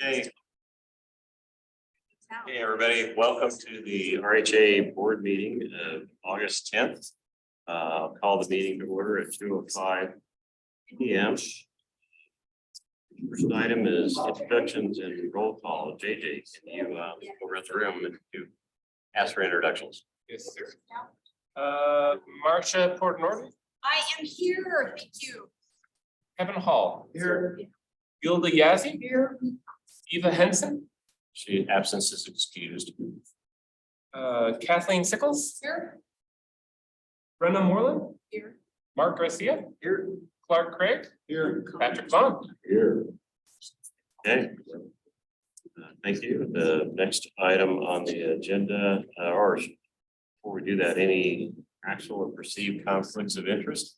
Hey. Hey, everybody. Welcome to the RHA board meeting of August 10th. I'll call the meeting to order at 2:05 p.m. First item is introductions and roll call. JJ, can you go around the room and ask for introductions? Yes, sir. Marcia Portnorte. I am here, thank you. Kevin Hall. Here. Gilda Yazzie. Here. Eva Henson. She absence is excused. Kathleen Sickles. Here. Brenna Moreland. Here. Mark Garcia. Here. Clark Craig. Here. Patrick Vaughn. Here. Okay. Thank you. The next item on the agenda, or before we do that, any actual or perceived conflicts of interest?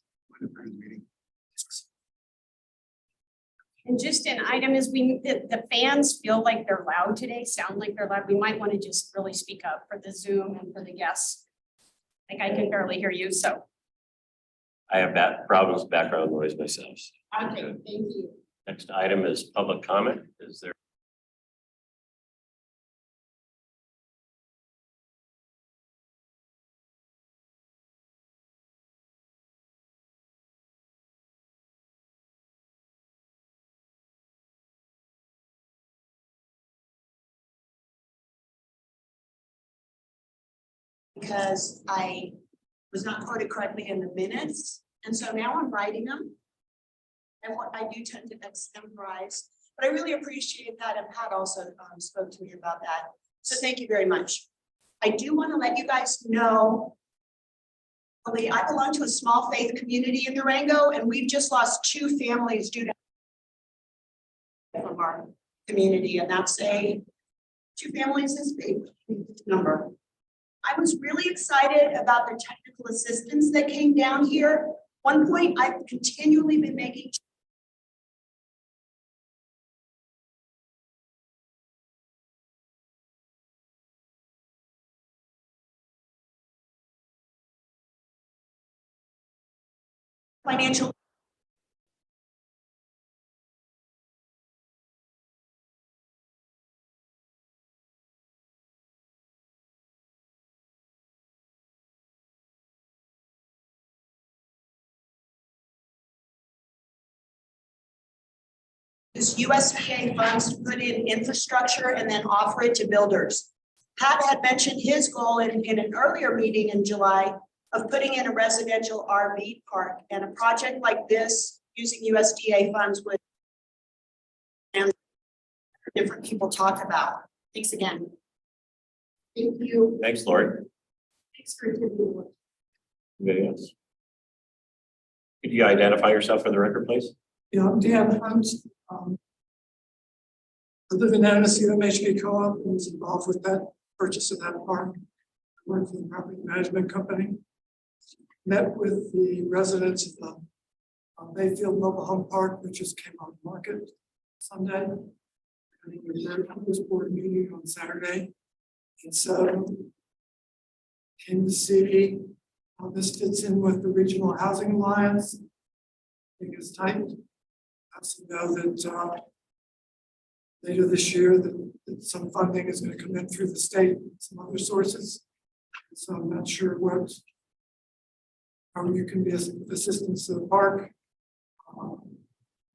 And just an item is the fans feel like they're loud today, sound like they're loud. We might want to just really speak up for the Zoom and for the guests. Like I can barely hear you, so. I have problems with background noise myself. Okay, thank you. Next item is public comment. Is there? Because I was not quoted correctly in the minutes, and so now I'm writing them. And what I do tend to extemporize, but I really appreciate that, and Pat also spoke to me about that. So thank you very much. I do want to let you guys know, I belong to a small faith community in Durango, and we've just lost 2 families due to from our community, and that's 2 families is a big number. I was really excited about the technical assistance that came down here. One point I've continually been making. Financial. This USDA funds to put in infrastructure and then offer it to builders. Pat had mentioned his goal in an earlier meeting in July of putting in a residential RV park, and a project like this using USDA funds would and different people talk about. Thanks again. Thank you. Thanks, Lori. Thanks for attending. Anybody else? Could you identify yourself for the record, please? Yeah, I'm Dan Hunt. I live in Annecy, MHP Co-op, and was involved with that purchase of that park. I work for the property management company. Met with the residents of the Mayfield Mobile Home Park, which just came on the market Sunday. And we were at this board meeting on Saturday. And so came to see how this fits in with the Regional Housing Alliance. I think it's tight. I also know that later this year that some funding is going to come in through the state, some other sources. So I'm not sure how you can be assistance to the park. I'm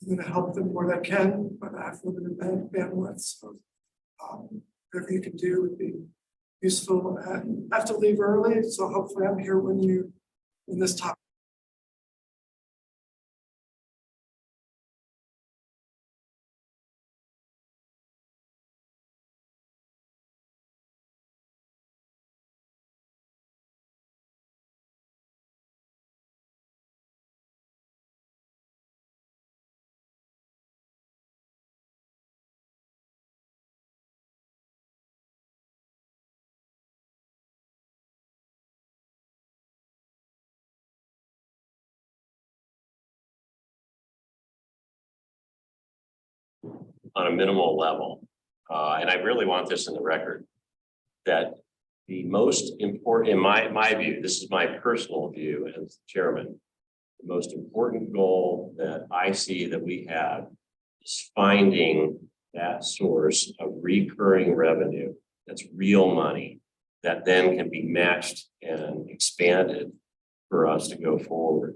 going to help them where I can, but I have limited bandwidth. So whatever you can do would be useful. And I have to leave early, so hopefully I'm here when this topic. On a minimal level, and I really want this in the record, that the most important, in my view, this is my personal view as chairman, the most important goal that I see that we have is finding that source of recurring revenue, that's real money, that then can be matched and expanded for us to go forward.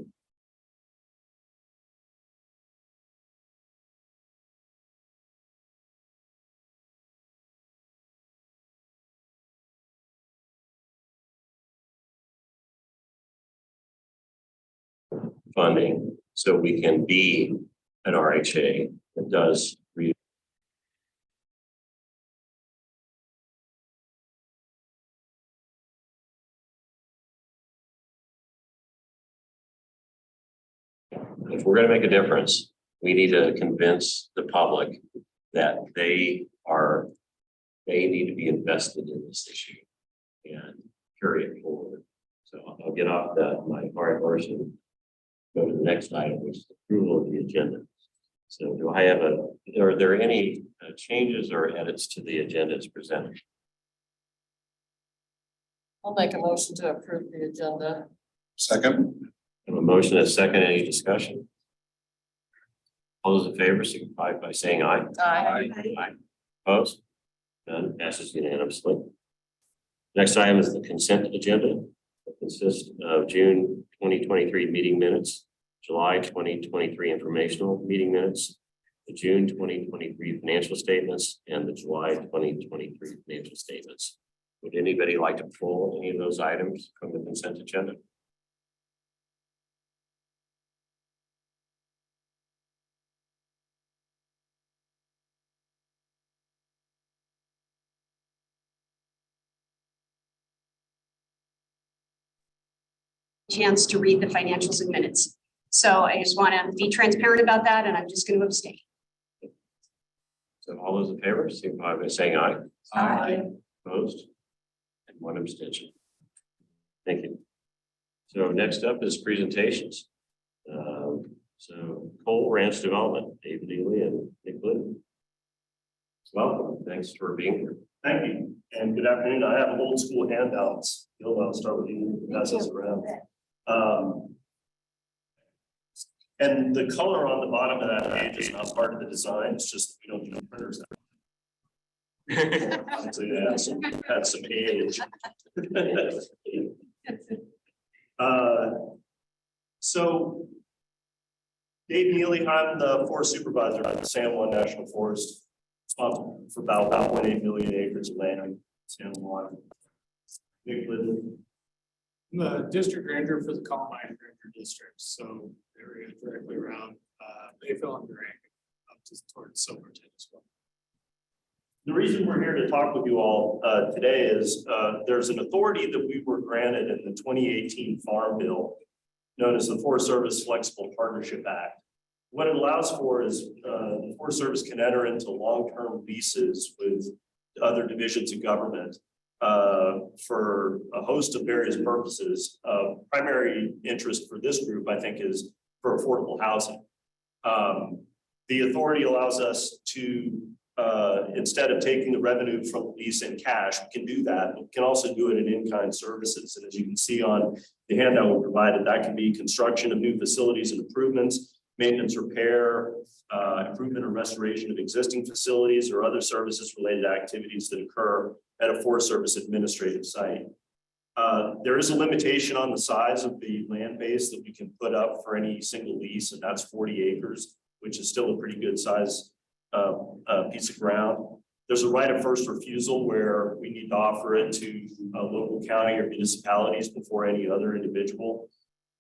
Funding, so we can be an RHA that does read. If we're going to make a difference, we need to convince the public that they need to be invested in this issue and carry it forward. So I'll get off my hard horse and go to the next item, which is approval of the agenda. So do I have are there any changes or edits to the agenda as presented? I'll make a motion to approve the agenda. Second. I have a motion, a second, any discussion? All those in favor signify by saying aye. Aye. Aye. Opposed? None, passes unanimously. Next item is the consent agenda. It consists of June 2023 meeting minutes, July 2023 informational meeting minutes, the June 2023 financial statements, and the July 2023 financial statements. Would anybody like to pull any of those items from the consent agenda? Chance to read the financials and minutes. So I just want to be transparent about that, and I'm just going to abstain. So all those in favor, signify by saying aye. Aye. Opposed? And one abstention. Thank you. So next up is presentations. So Cole Ranch Development, David Neely and Nick Glidden. Welcome, thanks for being here. Thank you, and good afternoon. I have old school handouts. I'll start with you, pass this around. And the color on the bottom of that page is not part of the design, it's just, we don't do printers. So yeah, had some age. So Dave Neely, I'm the forest supervisor at the San Juan National Forest, responsible for about 1.8 million acres of land in San Juan. Nick Glidden. I'm the district ranger for the Columbine Ranger District, so area directly around Bayville and Durango, up to towards Silverton as well. The reason we're here to talk with you all today is there's an authority that we were granted in the 2018 Farm Bill, known as the Forest Service Flexible Partnership Act. What it allows for is the Forest Service can enter into long-term leases with other divisions of government for a host of various purposes. Primary interest for this group, I think, is for affordable housing. The authority allows us to, instead of taking the revenue from the lease in cash, we can do that. We can also do it in in-kind services. And as you can see on the handout we provided, that can be construction of new facilities and improvements, maintenance, repair, improvement or restoration of existing facilities, or other services related activities that occur at a Forest Service administrative site. There is a limitation on the size of the land base that we can put up for any single lease, and that's 40 acres, which is still a pretty good size piece of ground. There's a right of first refusal where we need to offer it to a local county or municipalities before any other individual.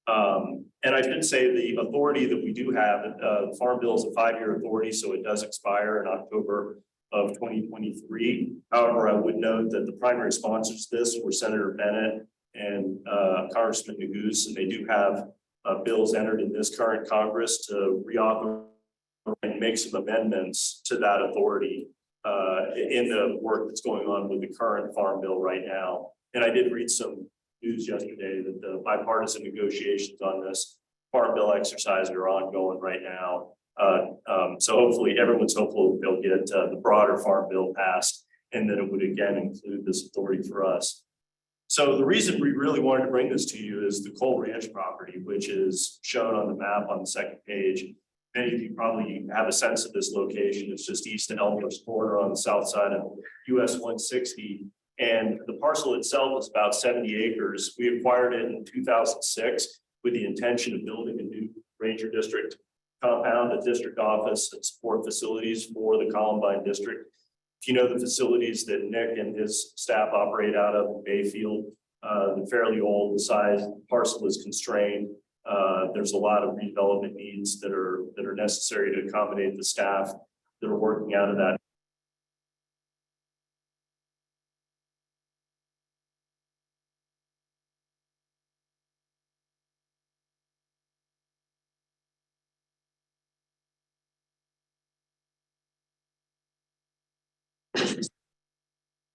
And I did say the authority that we do have, the Farm Bill is a 5-year authority, so it does expire in October of 2023. However, I would note that the primary sponsors of this were Senator Bennett and Congressman Negus, and they do have bills entered in this current Congress to reauthorize and make some amendments to that authority in the work that's going on with the current Farm Bill right now. And I did read some news yesterday that the bipartisan negotiations on this Farm Bill exercise are ongoing right now. So hopefully everyone's hopeful they'll get the broader Farm Bill passed, and that it would again include this authority for us. So the reason we really wanted to bring this to you is the Cole Ranch property, which is shown on the map on the second page. Many of you probably have a sense of this location. It's just east of Elmer's Corner on the south side of US 160. And the parcel itself is about 70 acres. We acquired it in 2006 with the intention of building a new ranger district compound, a district office and support facilities for the Columbine district. If you know the facilities that Nick and his staff operate out of in Bayfield, they're fairly old, the size parcel is constrained. There's a lot of redevelopment needs that are necessary to accommodate the staff that are working out of that.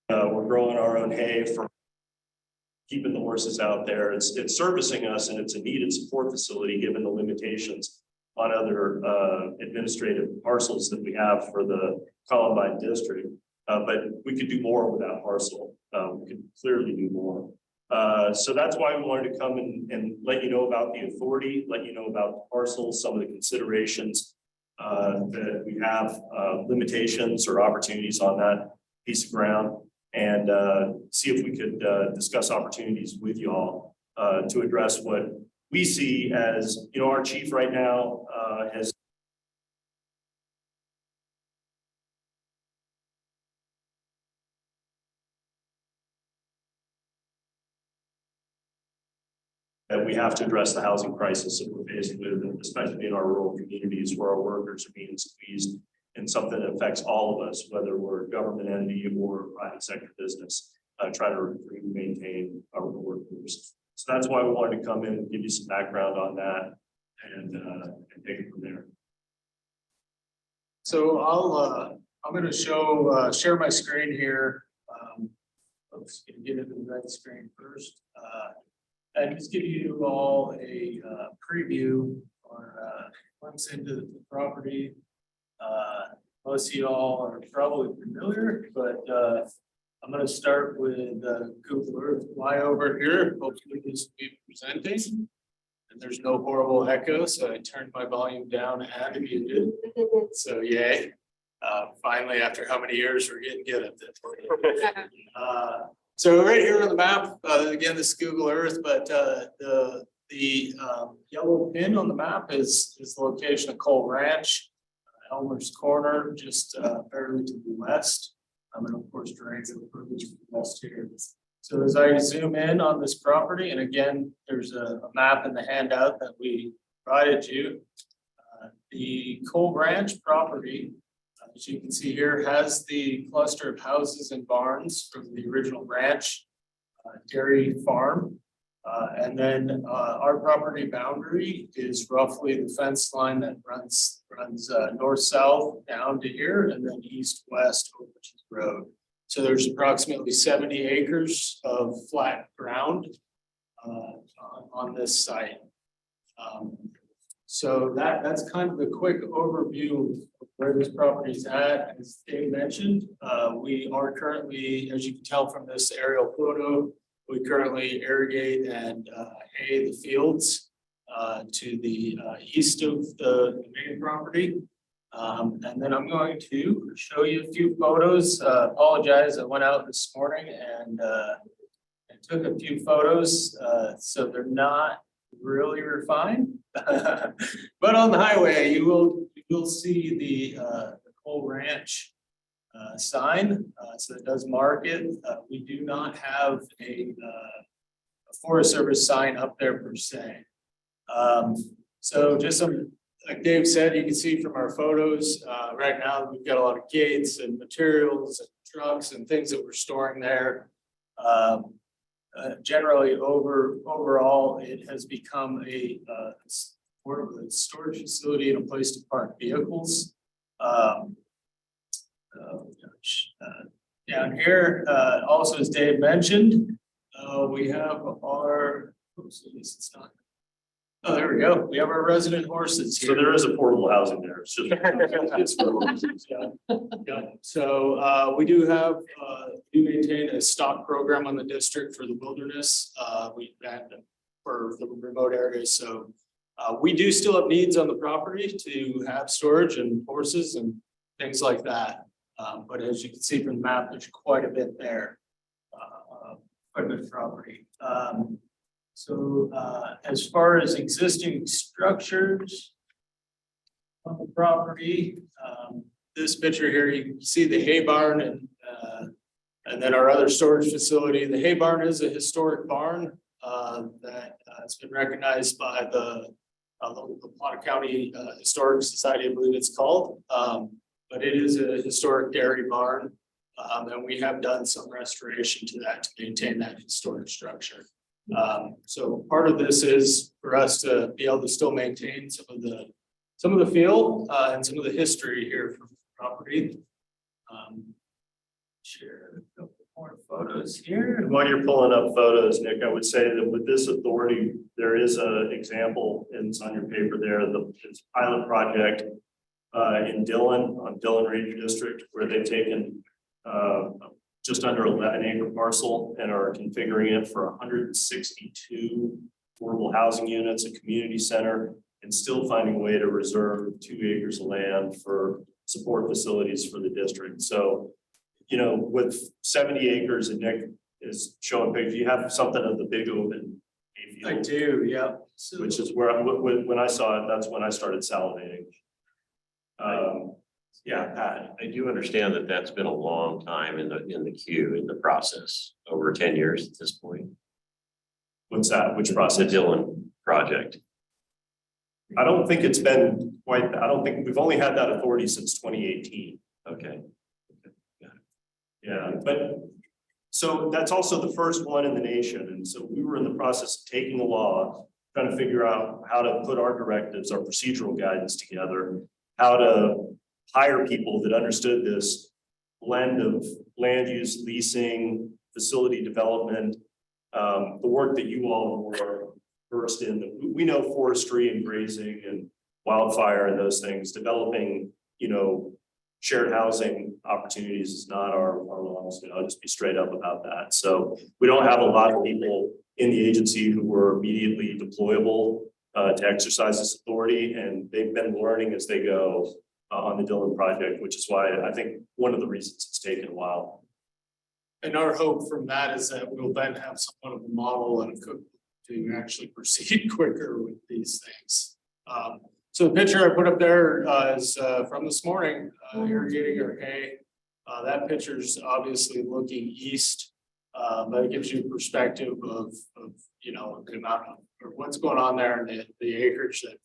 We're growing our own hay for keeping the horses out there. It's servicing us, and it's a needed support facility given the limitations on other administrative parcels that we have for the Columbine district. But we could do more with that parcel. We could clearly do more. So that's why we wanted to come and let you know about the authority, let you know about the parcels, some of the considerations that we have, limitations or opportunities on that piece of ground, and see if we could discuss opportunities with y'all to address what we see as, you know, our chief right now has that we have to address the housing crisis that we're faced with, especially in our rural communities where our workers are being squeezed, and something that affects all of us, whether we're a government entity or private sector business, trying to recruit and maintain our workforce. So that's why we wanted to come in and give you some background on that and take it from there. So I'm going to share my screen here. Let's get into the right screen first. And just give you all a preview or glimpse into the property. Most of y'all are probably familiar, but I'm going to start with Google Earth flyover here. Hopefully this will be presenting. And there's no horrible echo, so I turned my volume down and muted. So yay. Finally, after how many years, we're getting good at this. So right here on the map, again, this is Google Earth, but the yellow pin on the map is the location of Cole Ranch, Elmer's Corner, just barely to the west. And of course, Durango to the west here. So as I zoom in on this property, and again, there's a map in the handout that we provided you. The Cole Ranch property, as you can see here, has the cluster of houses and barns from the original ranch dairy farm. And then our property boundary is roughly the fence line that runs north-south down to here, and then east-west over to the road. So there's approximately 70 acres of flat ground on this site. So that's kind of the quick overview of where this property is at. As Dave mentioned, we are currently, as you can tell from this aerial photo, we currently irrigate and hay the fields to the east of the main property. And then I'm going to show you a few photos. Apologize, I went out this morning and took a few photos, so they're not really refined. But on the highway, you will see the Cole Ranch sign, so it does mark it. We do not have a Forest Service sign up there per se. So just some, like Dave said, you can see from our photos, right now we've got a lot of gates and materials and trucks and things that we're storing there. Generally overall, it has become a storage facility and a place to park vehicles. Down here, also as Dave mentioned, we have our, there we go. We have our resident horses here. So there is a portable housing there. It's just Yeah. So we do maintain a stock program on the district for the wilderness. We've got for the remote areas. So We do still have needs on the property to have storage and horses and things like that. But as you can see from the map, there's quite a bit there. Quite a bit of property. As far as existing structures on the property, this picture here, you can see the hay barn and then our other storage facility. The hay barn is a historic barn that has been recognized by the Potter County Historic Society, I believe it's called. But it is a historic dairy barn. And we have done some restoration to that to maintain that historic structure. So part of this is for us to be able to still maintain some of the feel and some of the history here from the property. Share a couple more photos here. And while you're pulling up photos, Nick, I would say that with this authority, there is an example, and it's on your paper there, it's a pilot project in Dillon, on Dillon Ranger District, where they've taken just under 11 acre parcel and are configuring it for 162 affordable housing units, a community center, and still finding a way to reserve 2 acres of land for support facilities for the district. So, you know, with 70 acres, and Nick is showing pictures, you have something of the big open hayfield. I do, yeah. Which is where, when I saw it, that's when I started salivating. Yeah, Pat. I do understand that that's been a long time in the queue, in the process, over 10 years at this point. What's that? Which The process? Dillon project. I don't think it's been quite, I don't think, we've only had that authority since 2018. Okay. Yeah, but, so that's also the first one in the nation, and so we were in the process of taking the law, trying to figure out how to put our directives, our procedural guidance together, how to hire people that understood this blend of land use, leasing, facility development, the work that you all were versed in. We know forestry and grazing and wildfire and those things. Developing, you know, shared housing opportunities is not our laws. I'll just be straight up about that. So we don't have a lot of people in the agency who were immediately deployable to exercise this authority, and they've been learning as they go on the Dillon project, which is why I think one of the reasons it's taken a while. And our hope from that is that we'll then have somewhat of a model and could to actually proceed quicker with these things. So the picture I put up there is from this morning, irrigating our hay. That picture is obviously looking east, but it gives you a perspective of you know, the amount of or what's going on there and the acreage that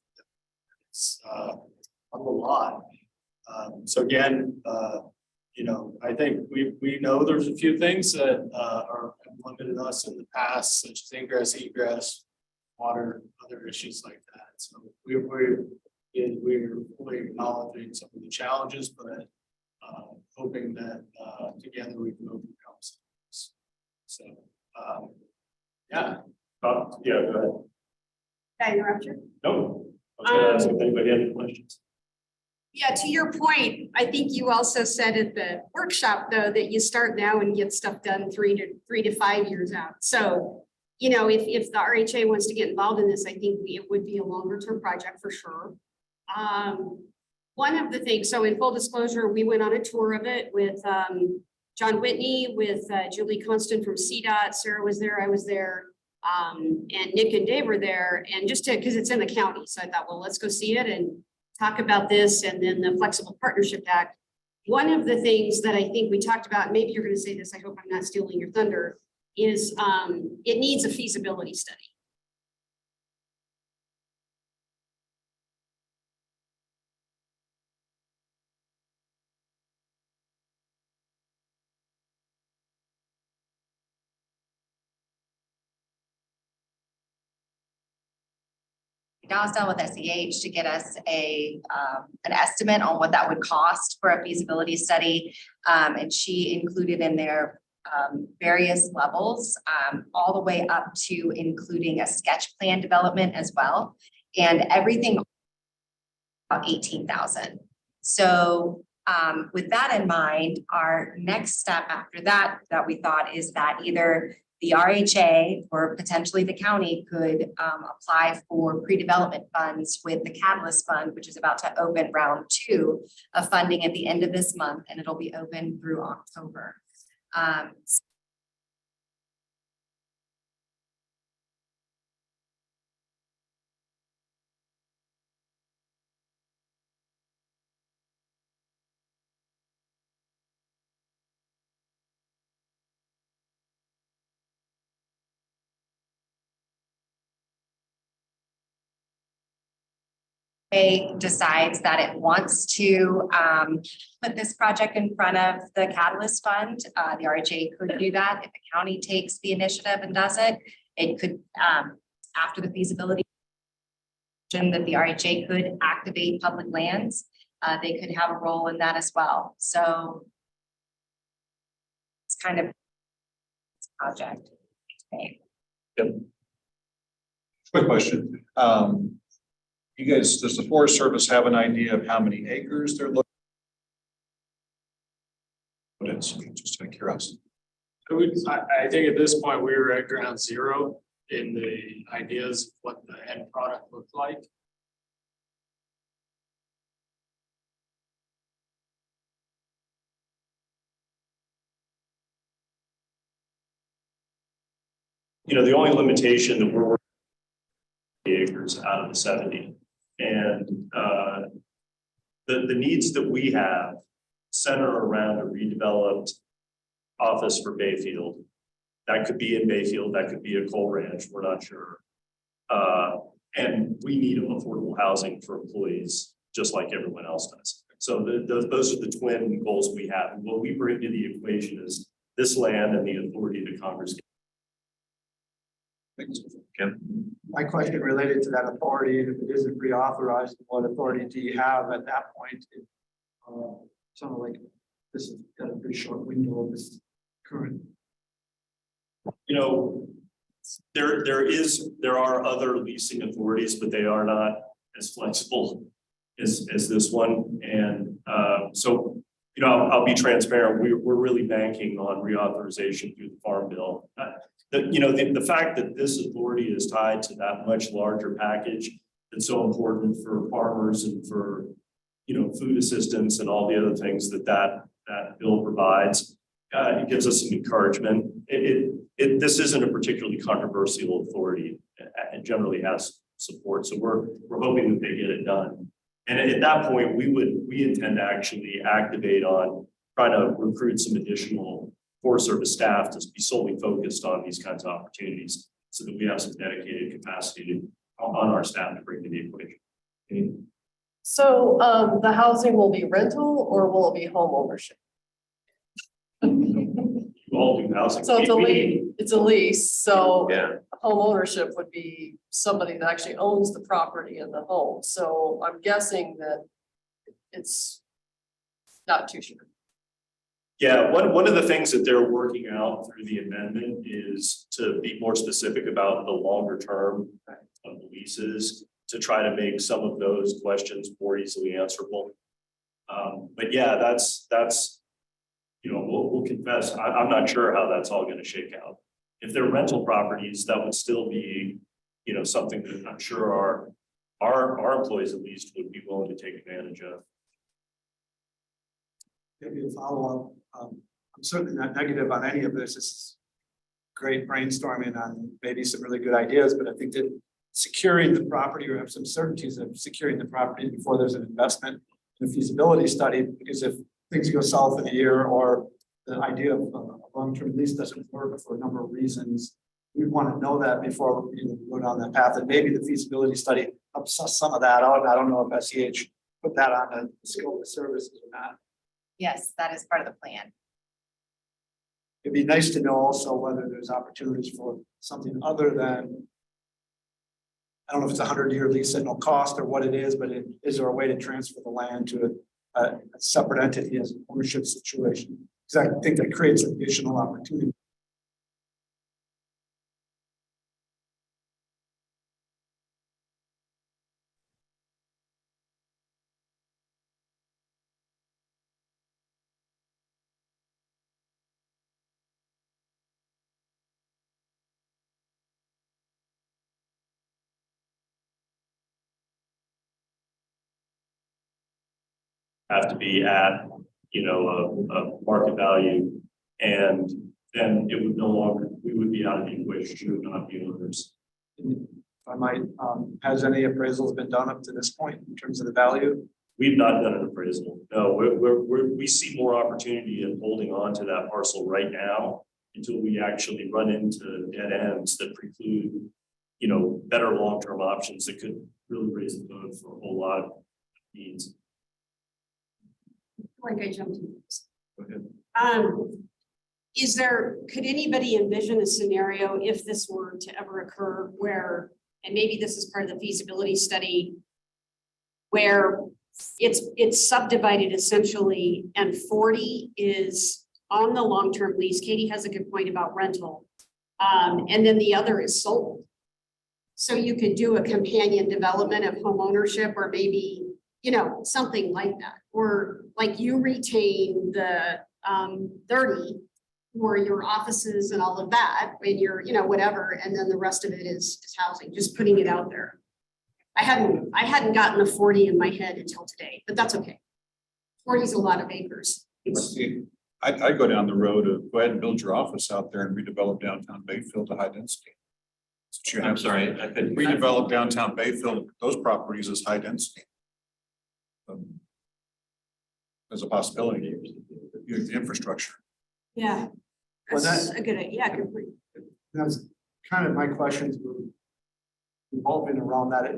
it's on the lot. So again, you know, I think we know there's a few things that are limited us in the past, such as ingress, egress, water, other issues like that. So we're fully acknowledging some of the challenges, but hoping that together we can overcome some of this. So yeah. Yeah, go ahead. Can I interrupt you? No, I was gonna ask if anybody had any questions. Yeah, to your point, I think you also said at the workshop, though, that you start now and get stuff done 3 to 5 years out. So, you know, if the RHA wants to get involved in this, I think it would be a longer term project for sure. One of the things, so in full disclosure, we went on a tour of it with John Whitney, with Julie Constant from CDOT, Sarah was there, I was there, and Nick and Dave were there, and just to, because it's in the county. So I thought, well, let's go see it and talk about this, and then the Flexible Partnership Act. One of the things that I think we talked about, maybe you're going to say this, I hope I'm not stealing your thunder, is it needs a feasibility study. Now it's done with SEH to get us an estimate on what that would cost for a feasibility study. And she included in there various levels, all the way up to including a sketch plan development as well. And everything about 18,000. So with that in mind, our next step after that we thought is that either the RHA or potentially the county could apply for pre-development funds with the Catalyst Fund, which is about to open round 2 of funding at the end of this month, and it'll be open through October. Decides that it wants to put this project in front of the Catalyst Fund, the RHA could do that. If the county takes the initiative and does it, it could, after the feasibility that the RHA could activate public lands, they could have a role in that as well. So it's kind of project. Okay. Quick question. You guys, does the Forest Service have an idea of how many acres they're looking? But it's just out of curiosity. I think at this point, we were at ground zero in the ideas of what the end product looked like. You know, the only limitation that we're working acres out of the 70. And the needs that we have center around a redeveloped office for Bayfield. That could be in Bayfield, that could be a coal ranch, we're not sure. And we need affordable housing for employees, just like everyone else does. So those are the twin goals we have. And what we bring to the equation is this land and the authority to Congress. My question related to that authority, if it isn't reauthorized, what authority do you have at that point? Sounded like this has got a pretty short window of this current. You know, there are other leasing authorities, but they are not as flexible as this one. And so, you know, I'll be transparent. We're really banking on reauthorization through the Farm Bill. The fact that this authority is tied to that much larger package that's so important for farmers and for, you know, food assistance and all the other things that bill provides, it gives us some encouragement. This isn't a particularly controversial authority and generally has support. So we're hoping that they get it done. And at that point, we intend to actually activate on trying to recruit some additional Forest Service staff to be solely focused on these kinds of opportunities so that we have some dedicated capacity on our staff to bring to the equation. So the housing will be rental or will it be home ownership? You all do housing. So it's a lease, so Yeah. home ownership would be somebody that actually owns the property and the home. So I'm guessing that it's not too sure. Yeah, one of the things that they're working out through the amendment is to be more specific about the longer term of the leases to try to make some of those questions more easily answerable. But yeah, that's you know, we'll confess, I'm not sure how that's all going to shake out. If they're rental properties, that would still be, you know, something that I'm sure our employees at least would be willing to take advantage of. Maybe a follow-up. I'm certainly not negative on any of this. It's great brainstorming on maybe some really good ideas, but I think that securing the property or have some certainties of securing the property before there's an investment in a feasibility study, because if things go south in a year or the idea of a long-term lease doesn't work for a number of reasons, we want to know that before we go down that path. And maybe the feasibility study helps some of that out. I don't know if SEH put that on the scope of services or not. Yes, that is part of the plan. It'd be nice to know also whether there's opportunities for something other than, I don't know if it's a 100-year lease at no cost or what it is, but is there a way to transfer the land to a separate entity as an ownership situation? Because I think that creates additional opportunity. have to be at, a market value. And then it would no longer, we would be out of the equation, we would not be owners. If I might, has any appraisals been done up to this point in terms of the value? We've not done an appraisal. No, we see more opportunity in holding on to that parcel right now until we actually run into dead ends that preclude, better long-term options that could really raise the boat for a whole lot of needs. Like I jumped in. Go ahead. Could anybody envision a scenario if this were to ever occur where, and maybe this is part of the feasibility study, where it's subdivided essentially and 40 is on the long-term lease. Katie has a good point about rental. And then the other is sold. So you could do a companion development of home ownership, or maybe, something like that. Or like you retain the 30 for your offices and all of that, and your, whatever, and then the rest of it is housing, just putting it out there. I hadn't gotten a 40 in my head until today, but that's okay. 40 is a lot of acres. I'd go down the road of, go ahead and build your office out there and redevelop downtown Bayfield to high density. I'm sorry, I couldn't. Redevelop downtown Bayfield, those properties as high density. As a possibility, the infrastructure. Yeah. Well, That's a good idea. Yeah, good point. That's kind of my questions were revolving around that.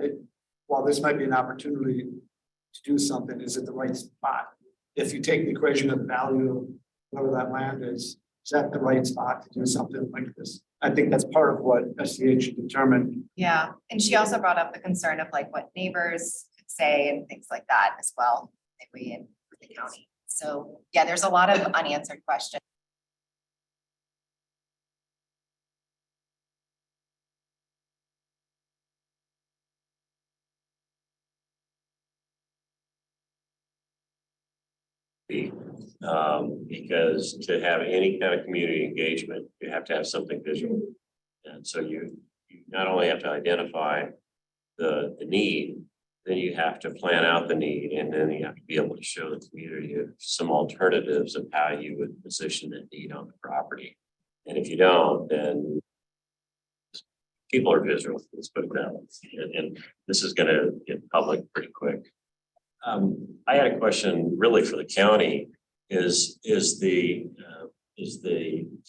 While this might be an opportunity to do something, is it the right spot? If you take the equation of the value of whatever that land is that the right spot to do something like this? I think that's part of what SCH determined. Yeah, and she also brought up the concern of like what neighbors could say and things like that as well, if we in the county. So yeah, there's a lot of unanswered questions. Because to have any kind of community engagement, you have to have something visual. And so you not only have to identify the need, then you have to plan out the need, and then you have to be able to show the community some alternatives of how you would position the need on the property. And if you don't, then people are visual, let's put it that way. And this is gonna get public pretty quick. I had a question really for the county. Is the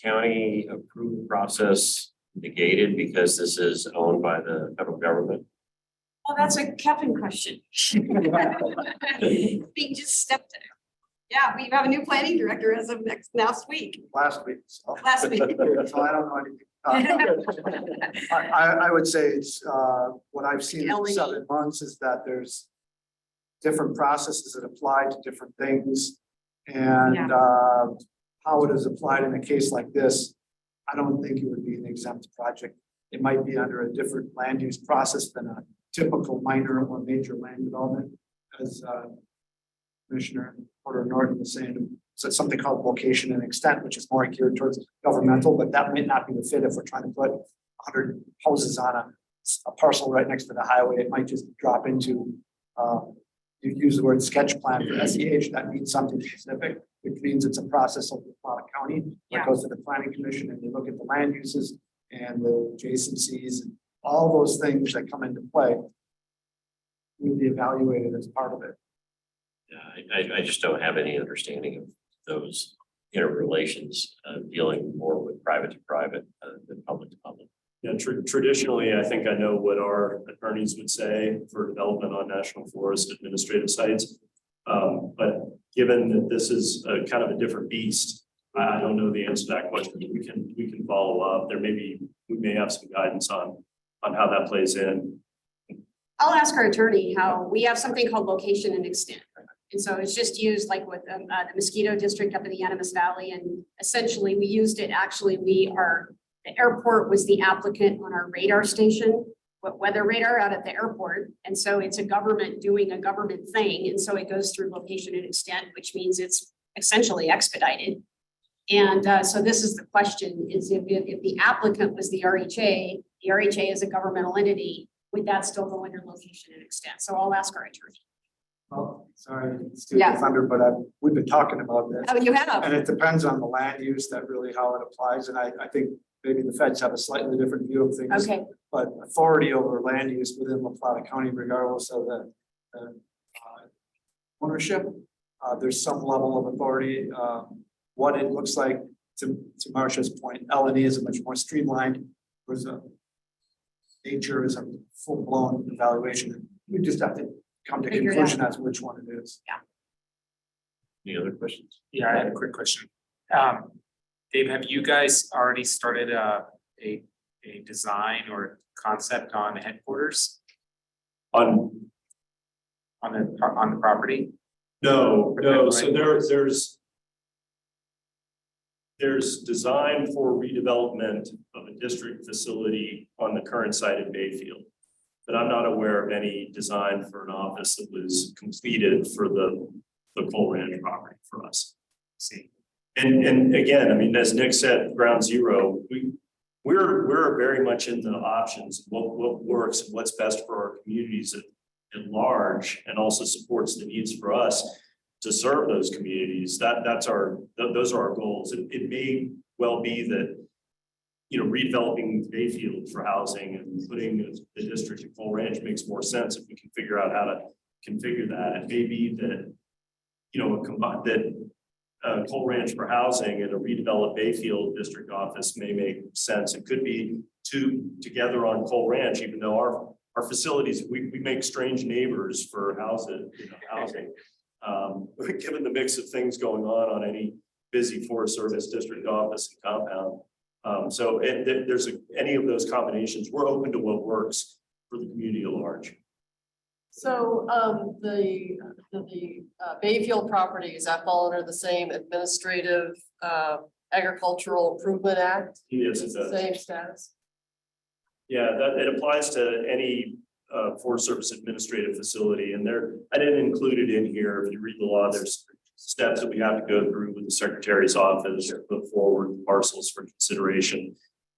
county approval process negated because this is owned by the federal government? Well, that's a Kevin question. Being just stepped in. Yeah, we have a new planning director as of last week. Last week. So. Last week. So I don't know anything. I would say it's what I've seen in 7 months is that there's different processes that apply to different things. And how it is applied in a case like this, I don't think it would be an exempt project. It might be under a different land use process than a typical minor or major land development, as Commissioner Porter Norton was saying. So it's something called location and extent, which is more geared towards governmental, but that might not be the fit if we're trying to put 100 houses on a parcel right next to the highway. It might just drop into you use the word sketch plan for SEH, that means something specific, which means it's a process of the county. It goes to the planning commission and they look at the land uses and the adjacencies and all those things that come into play will be evaluated as part of it. Yeah, I just don't have any understanding of those interrelations, dealing more with private to private than public to public. Yeah, traditionally, I think I know what our attorneys would say for development on national forest administrative sites. But given that this is a kind of a different beast, I don't know the answer to that question. We can follow up. We may have some guidance on how that plays in. I'll ask our attorney how we have something called location and extent. And so it's just used like with the mosquito district up in the Animas Valley. And essentially we used it, actually, the airport was the applicant on our radar station, weather radar out at the airport. And so it's a government doing a government thing. And so it goes through location and extent, which means it's essentially expedited. And so this is the question, is if the applicant was the RHA is a governmental entity, would that still go under location and extent? So I'll ask our attorney. Well, sorry, to steal Yeah. the thunder, but we've been talking about this. Oh, you have? And it depends on the land use that really how it applies, and I think maybe the feds have a slightly different view of things. Okay, But authority over land use within La Plata County, regardless of the ownership, there's some level of authority. What it looks like, to Marcia's point, L&E is a much more streamlined, whereas nature is a full-blown evaluation. We just have to come to Figure it conclusion as which one it is. Any other questions? Yeah, I had a quick question. Dave, have you guys already started a design or concept on headquarters On, on the property? no, so there's design for redevelopment of a district facility on the current site in Bayfield. But I'm not aware of any design for an office that was completed for the Coal Ranch property for us. See, And again, I mean, as Nick said, ground zero, we're very much in the options, what works and what's best for our communities at large, and also supports the needs for us to serve those communities. Those are our goals. It may well be that, you know, redeveloping Bayfield for housing and putting the district at Coal Ranch makes more sense if we can figure out how to configure that. It may be that, you know, Coal Ranch for housing and a redeveloped Bayfield district office may make sense. It could be two together on Coal Ranch, even though our facilities, we make strange neighbors for housing. Given the mix of things going on any busy Forest Service district office and compound. So there's any of those combinations, we're open to what works for the community at large. So, the Bayfield property, is that fall under the same administrative, agricultural improvement act? Yes, it does. Same status? Yeah, that it applies to any Forest Service administrative facility, and I didn't include it in here. If you read the law, there's steps that we have to go through with the Secretary's office to put forward parcels for consideration.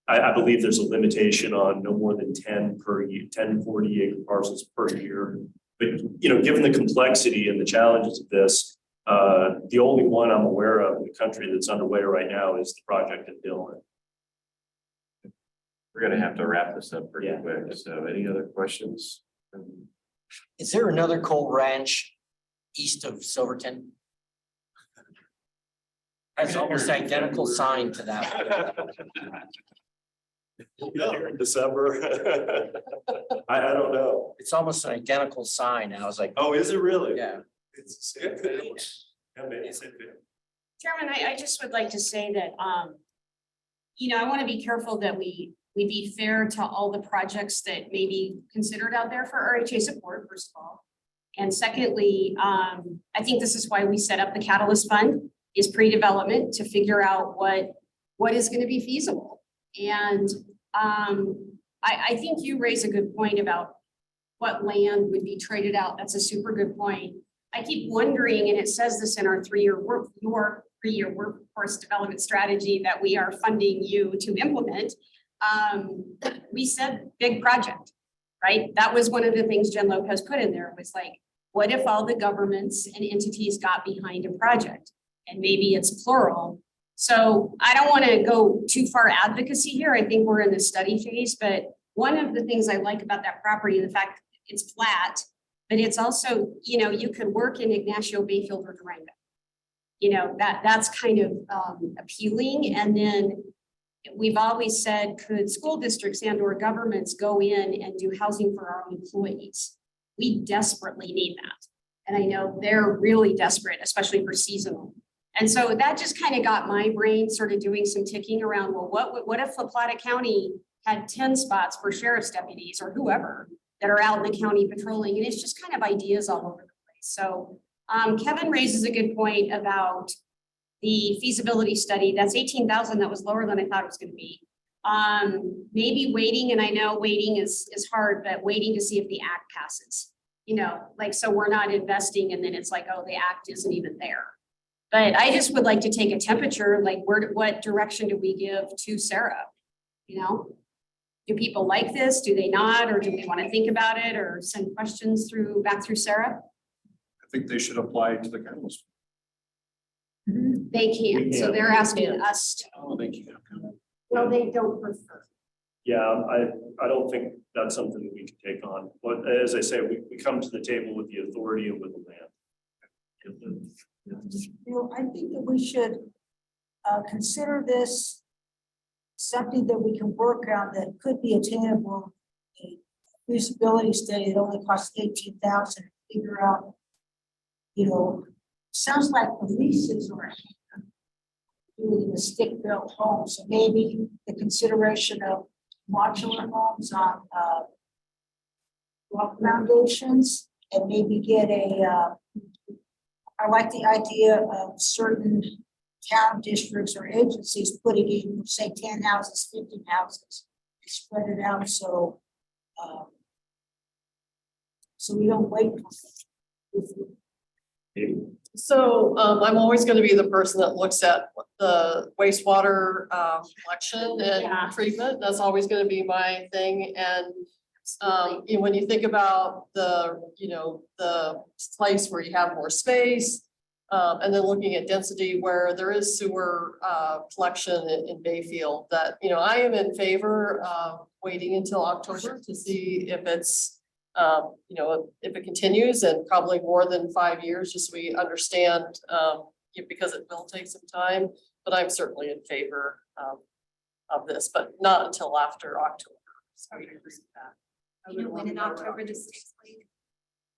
I believe there's a limitation on no more than 10 per year, 10 40-acre parcels per year. But, you know, given the complexity and the challenges of this, the only one I'm aware of in the country that's underway right now is the project at Dillon. We're gonna have to wrap this up pretty Yeah. quick. So any other questions? Is there another coal ranch east of Silverton? That's almost identical sign to that. Here in December. I don't know. It's almost an identical sign. I was like, Oh, is it really? yeah. It's yeah, maybe it's it. Chairman, I just would like to say that, you know, I want to be careful that we be fair to all the projects that may be considered out there for RHA support, first of all. And secondly, I think this is why we set up the Catalyst Fund, is pre-development to figure out what is going to be feasible. And I think you raise a good point about what land would be traded out. That's a super good point. I keep wondering, and it says this in our three-year workforce development strategy that we are funding you to implement. We said big project, right? That was one of the things Jen Lopez put in there, was like, what if all the governments and entities got behind a project? And maybe it's plural. So I don't want to go too far advocacy here. I think we're in the study phase, but one of the things I like about that property, the fact it's flat, but it's also, you know, you could work in Ignacio, Bayfield, or Durango. You know, that's kind of appealing. And then we've always said, could school districts and or governments go in and do housing for our employees? We desperately need that. And I know they're really desperate, especially for seasonal. And so that just kind of got my brain sort of doing some ticking around, well, what if La Plata County had 10 spots for sheriff's deputies or whoever that are out in the county patrolling? And it's just kind of ideas all over the place. So Kevin raises a good point about the feasibility study. That's 18,000. That was lower than I thought it was going to be. Maybe waiting, and I know waiting is hard, but waiting to see if the act passes. You know, like, so we're not investing and then it's like, oh, the act isn't even there. But I just would like to take a temperature, like what direction do we give to Sarah? You know, do people like this? Do they not? Or do we want to think about it or send questions back through Sarah? I think they should apply to the catalyst. They can't, so they're asking us to, Oh, they can't. well, they don't prefer. Yeah, I don't think that's something that we can take on. But as I say, we come to the table with the authority and with the land. I think that we should consider this something that we can work on that could be attainable. A feasibility study that only costs 18,000, figure out, sounds like the leases are doing a stick-built home, so maybe the consideration of modular homes on block foundations, and maybe get I like the idea of certain town districts or agencies putting in, say, 10 houses, 15 houses, spread it out so we don't wait. So I'm always gonna be the person that looks at the wastewater collection Yeah. and treatment. That's always gonna be my thing. And when you think about the place where you have more space, and then looking at density where there is sewer collection in Bayfield, that, I am in favor of waiting until October to see if it's if it continues, and probably more than 5 years, just so we understand, because it will take some time, but I'm certainly in favor of this, but not until after October. So I would agree with that. You know when in October this takes place?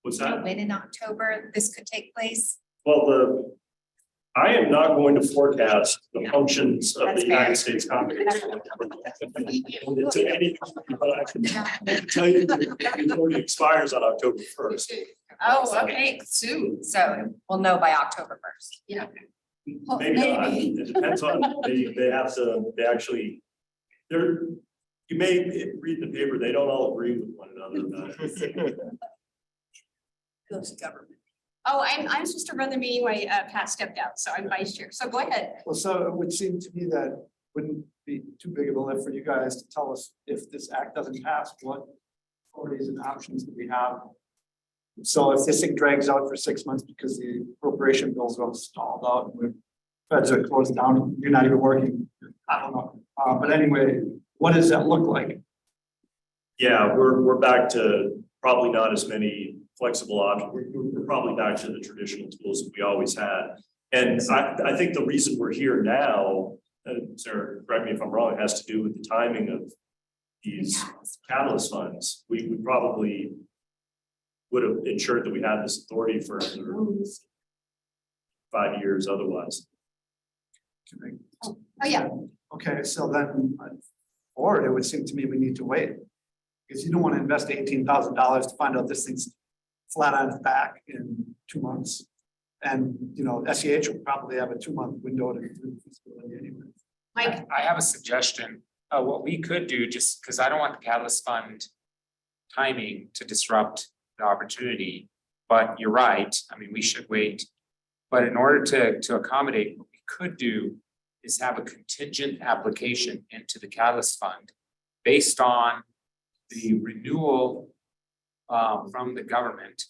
What's You know that? when in October this could take place? Well, I am not going to forecast the functions of That's the United fair. States Congress. To anything, but I can tell you, it already expires on October 1st. Oh, okay, soon. So we'll know by October 1st. Yeah. Maybe not. It depends on, they have to, they actually, you may read the paper, they don't all agree with one another about it. Those government. Oh, I'm supposed to run the meeting while Pat stepped out, so I'm vice chair. So go ahead. Well, so it would seem to me that wouldn't be too big of a lift for you guys to tell us if this act doesn't pass, what authorities and options do we have? So if this thing drags out for 6 months because the appropriation bills are stalled out, and we're feds are closed down, you're not even working, I don't know. But anyway, what does that look like? Yeah, we're back to probably not as many flexible options. We're probably back to the traditional tools that we always had. And I think the reason we're here now, Sarah, correct me if I'm wrong, it has to do with the timing of these catalyst funds. We probably would have ensured that we had this authority for another 5 years otherwise. Oh, yeah. Okay, so then, or it would seem to me we need to wait. Because you don't want to invest $18,000 to find out this thing's flat on its back in 2 months. And, SEH will probably have a 2-month window to do the feasibility anyway. Mike, I have a suggestion. What we could do, just because I don't want the catalyst fund timing to disrupt the opportunity, but you're right. I mean, we should wait. But in order to accommodate, what we could do is have a contingent application into the catalyst fund based on the renewal from the government.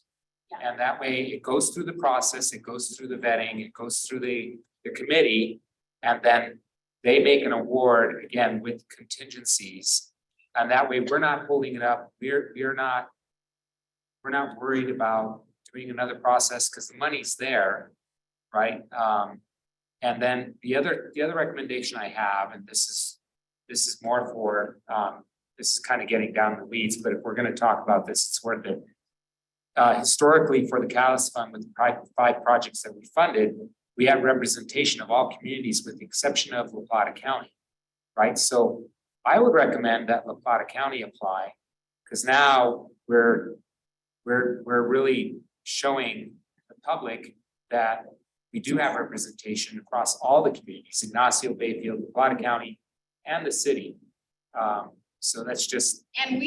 And that way it goes through the process, it goes through the vetting, it goes through the committee, and then they make an award again with contingencies. And that way we're not holding it up. We're not worried about doing another process because the money's there, right? And then the other recommendation I have, and this is more for this is kind of getting down in the weeds, but if we're going to talk about this, it's worth it. Historically, for the Catalyst Fund, with the 5 projects that we funded, we had representation of all communities with the exception of La Plata County, right? So I would recommend that La Plata County apply, because now we're really showing the public that we do have representation across all the communities, Ignacio, Bayfield, La Plata County, and the city. So that's just. and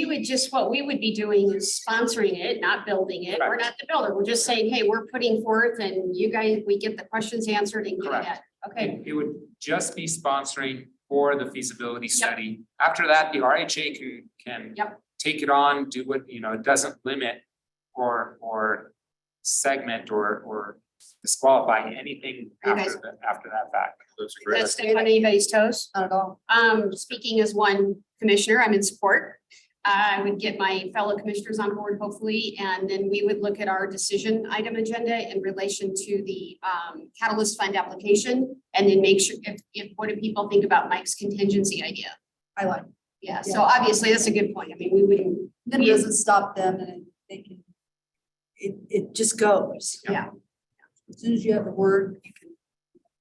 what we would be doing is sponsoring it, not building it. We're Correct. not the builder. We're just saying, hey, we're putting forth and you guys, we get the questions answered and get Correct. that. Okay, It would just be sponsoring for the feasibility study. After that, the RHA can Yep. take it on, do what, it doesn't limit or segment or disqualify anything You guys- after that fact. Those are great. Does step on anybody's toes? Not at all. Speaking as one commissioner, I'm in support. I would get my fellow commissioners on board hopefully, and then we would look at our decision item agenda in relation to the catalyst fund application. And then make sure if what do people think about Mike's contingency idea? I like. Yeah, so obviously that's a good point. I mean, we wouldn't. Then it doesn't stop them and they can. It just goes. Yeah. As soon as you have the word, you can.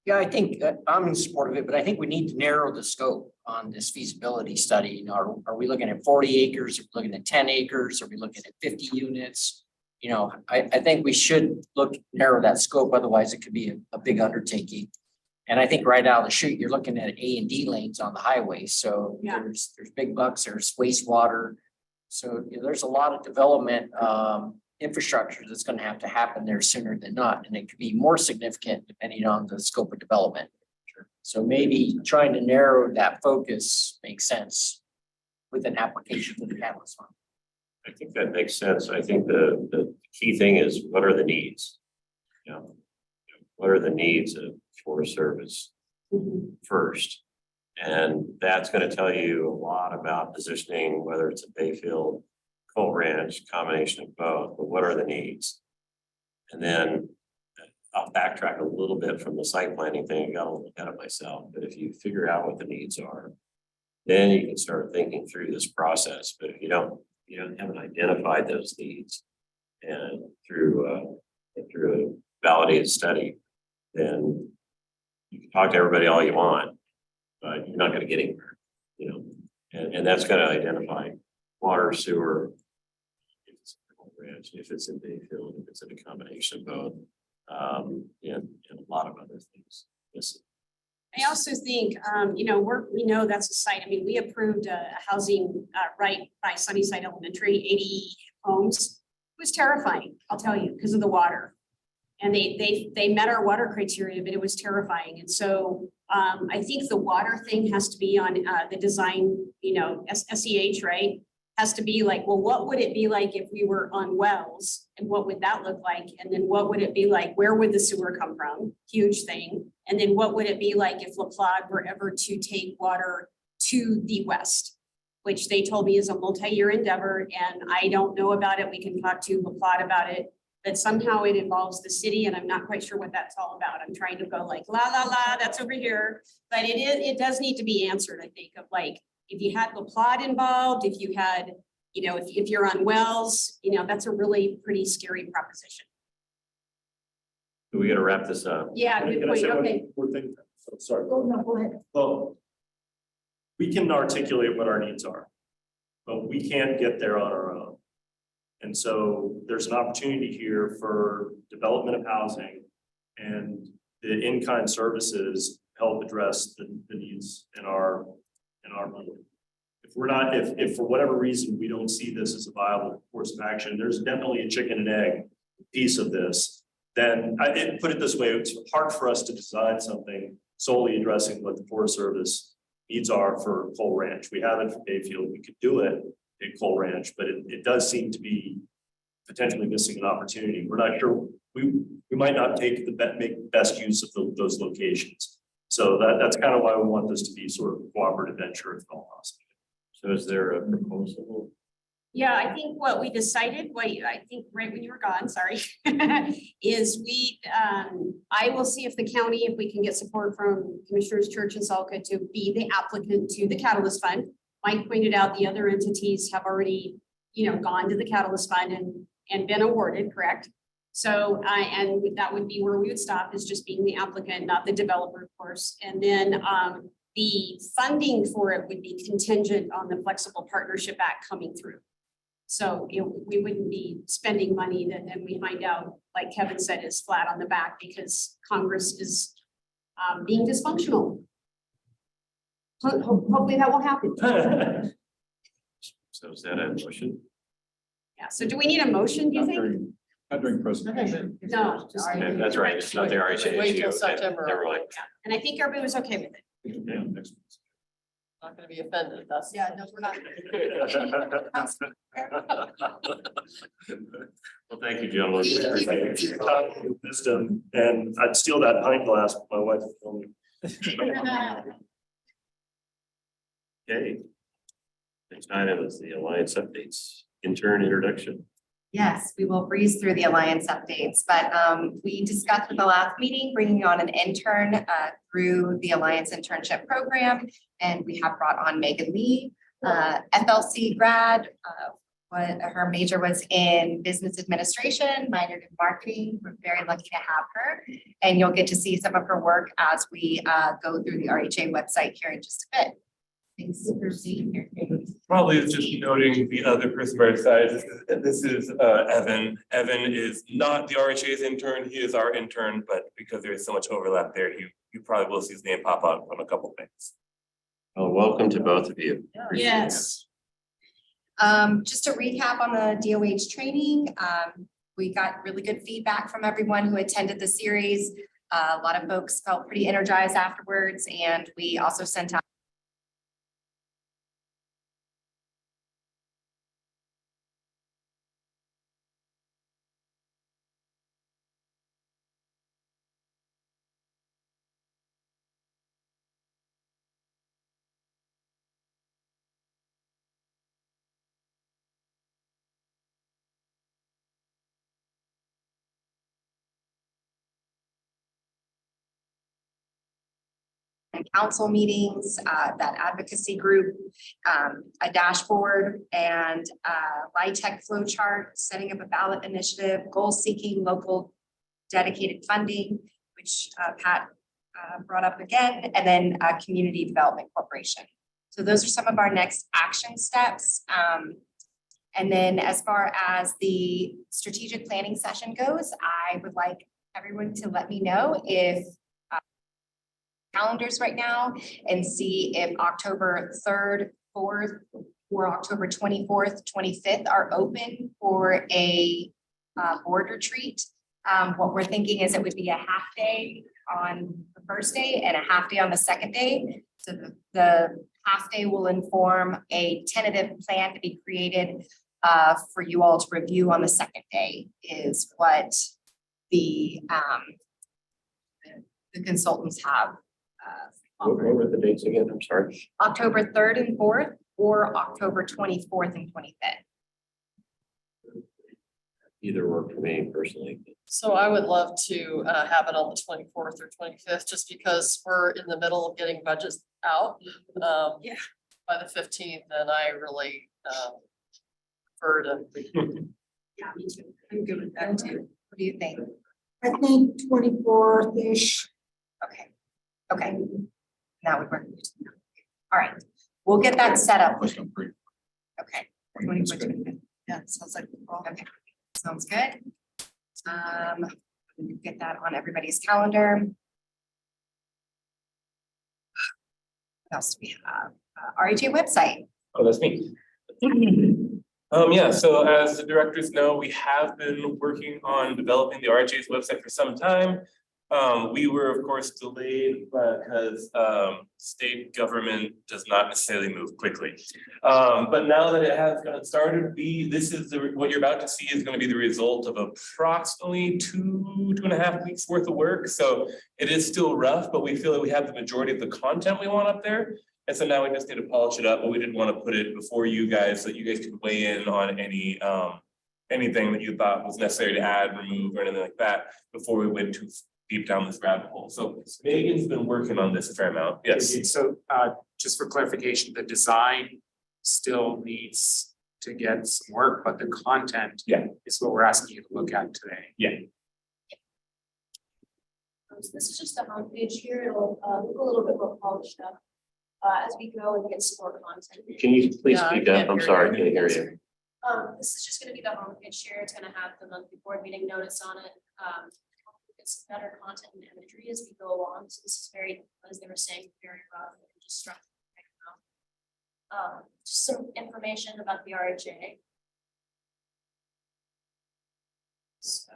Yeah, I think I'm in support of it, but I think we need to narrow the scope on this feasibility study. You know, are we looking at 40 acres? Are we looking at 10 acres? Are we looking at 50 units? You know, I think we should narrow that scope, otherwise it could be a big undertaking. And I think right out of the chute, you're looking at A and D lanes on the highway. So Yeah. there's big bucks, there's wastewater. So you know, there's a lot of development infrastructure that's going to have to happen there sooner than not. And it could be more significant depending on the scope of development. So maybe trying to narrow that focus makes sense with an application to the catalyst fund. I think that makes sense. I think the key thing is, what are the needs? You know, what are the needs of Forest Service first? And that's going to tell you a lot about positioning, whether it's a Bayfield, Coal Ranch, combination of both, but what are the needs? And then I'll backtrack a little bit from the site planning thing. I got a little ahead of myself, but if you figure out what the needs are, then you can start thinking through this process. But if you haven't identified those needs and through a validated study, then you can talk to everybody all you want, but you're not going to get anywhere, you know, and that's going to identify water, sewer, if it's a Coal Ranch, if it's in Bayfield, if it's in a combination of both, and a lot of other things. Yes. I also think, we know that's a site. I mean, we approved a housing right by Sunnyside Elementary, 80 homes. It was terrifying, I'll tell you, because of the water. And they met our water criteria, but it was terrifying. And so I think the water thing has to be on the design, SEH, right? Has to be like, well, what would it be like if we were on wells, and what would that look like? And then what would it be like? Where would the sewer come from? Huge thing. And then what would it be like if LaPlade were ever to take water to the west, which they told me is a multi-year endeavor, and I don't know about it. We can talk to LaPlade about it, but somehow it involves the city, and I'm not quite sure what that's all about. I'm trying to go like, la, la, la, that's over here. But it does need to be answered, I think, of like, if you had LaPlade involved, if you had, if you're on wells, that's a really pretty scary proposition. We got to wrap this up. Yeah, good Can I point. say one Okay. more thing? Oh, sorry. Oh, no, go ahead. Well, we can articulate what our needs are, but we can't get there on our own. And so there's an opportunity here for development of housing, and the in-kind services help address the needs in our movement. If we're not, if for whatever reason we don't see this as a viable course of action, there's definitely a chicken and egg piece of this. Then I didn't put it this way, it's hard for us to design something solely addressing what the Forest Service needs are for Coal Ranch. We have it for Bayfield, we could do it at Coal Ranch, but it does seem to be potentially missing an opportunity. We're not sure, we might not make the best use of those locations. So that's kind of why we want this to be sort of a cooperative venture if all possible. So is there a proposal? Yeah, I think what we decided, I think right when you were gone, sorry, is I will see if the county, if we can get support from Commissioners Church and Salka to be the applicant to the Catalyst Fund. Mike pointed out the other entities have already, gone to the Catalyst Fund and been awarded, correct? So, and that would be where we would stop, is just being the applicant, not the developer, of course. And then the funding for it would be contingent on the Flexible Partnership Act coming through. So we wouldn't be spending money that then we find out, like Kevin said, is flat on the back because Congress is being dysfunctional. Hopefully that won't happen. So is that a motion? Yeah, so do we need a motion, do you think? Not during presentation. No. Yeah, that's right. It's not the RHA Wait till issue. September. Never mind. And I think everybody was okay with it. Yeah, next. Not gonna be offended, that's. Yeah, no, we're not. Well, thank you, gentlemen. Wisdom, and I'd steal that pint glass, but my wife told me. Okay. Next item is the Alliance updates, intern introduction. Yes, we will breeze through the Alliance updates, but we discussed at the last meeting, bringing on an intern through the Alliance internship program. And we have brought on Meaghan Lee, FLC grad. What her major was in business administration, minored in marketing. We're very lucky to have her. And you'll get to see some of her work as we go through the RHA website here in just a bit. Thanks for being here. Probably just noting the other person by our side, this is Evan. Evan is not the RHA's intern, he is our intern, but because there is so much overlap there, you probably will see his name pop up on a couple things. Well, welcome to both of you. Yes. Just to recap on the DOH training, we got really good feedback from everyone who attended the series. A lot of folks felt pretty energized afterwards, and we also sent out council meetings, that advocacy group, a dashboard and LIHTC flow chart, setting up a ballot initiative, goal seeking local dedicated funding, which Pat brought up again, and then community development corporation. So those are some of our next action steps. And then as far as the strategic planning session goes, I would like everyone to let me know if calendars right now and see if October 3rd, 4th, or October 24th, 25th are open for a board retreat. What we're thinking is it would be a half day on the first day and a half day on the second day. So the half day will inform a tentative plan to be created for you all to review on the second day is what the consultants have. What were the dates again? I'm sorry. October 3rd and 4th or October 24th and 25th. Either work for me personally. So I would love to have it on the 24th or 25th, just because we're in the middle of getting budgets out. Yeah. By the 15th, then I really prefer to. Yeah, me too. I'm good with that too. What do you think? I think 24th-ish. Okay, okay. That would work. All right, we'll get that set up. Okay. 24th, 25th. Yeah, sounds like. Okay, sounds good. We can get that on everybody's calendar. What else do we have? RHA website. Oh, that's me. Yeah, so as the directors know, we have been working on developing the RHA's website for some time. We were, of course, delayed because state government does not necessarily move quickly. But now that it has gotten started, this is what you're about to see is going to be the result of approximately 2.5 weeks worth of work. So it is still rough, but we feel that we have the majority of the content we want up there. And so now we just need to polish it up, but we didn't want to put it before you guys so that you guys could weigh in on anything that you thought was necessary to add, remove, or anything like that before we went too deep down this rabbit hole. So Meaghan's been working on this a fair amount. Yes. So just for clarification, the design still needs to get some work, but the content is what we're asking you to look at today. Yeah. So this is just the homepage here. It'll look a little bit more polished up as we go and get some more content. Can you please speak up? I'm sorry, I can't hear you. This is just gonna be the homepage here. It's gonna have the monthly board meeting notice on it. It's better content and imagery as we go along. So this is very, as they were saying, very rough and just structured. Just some information about the RHA. So.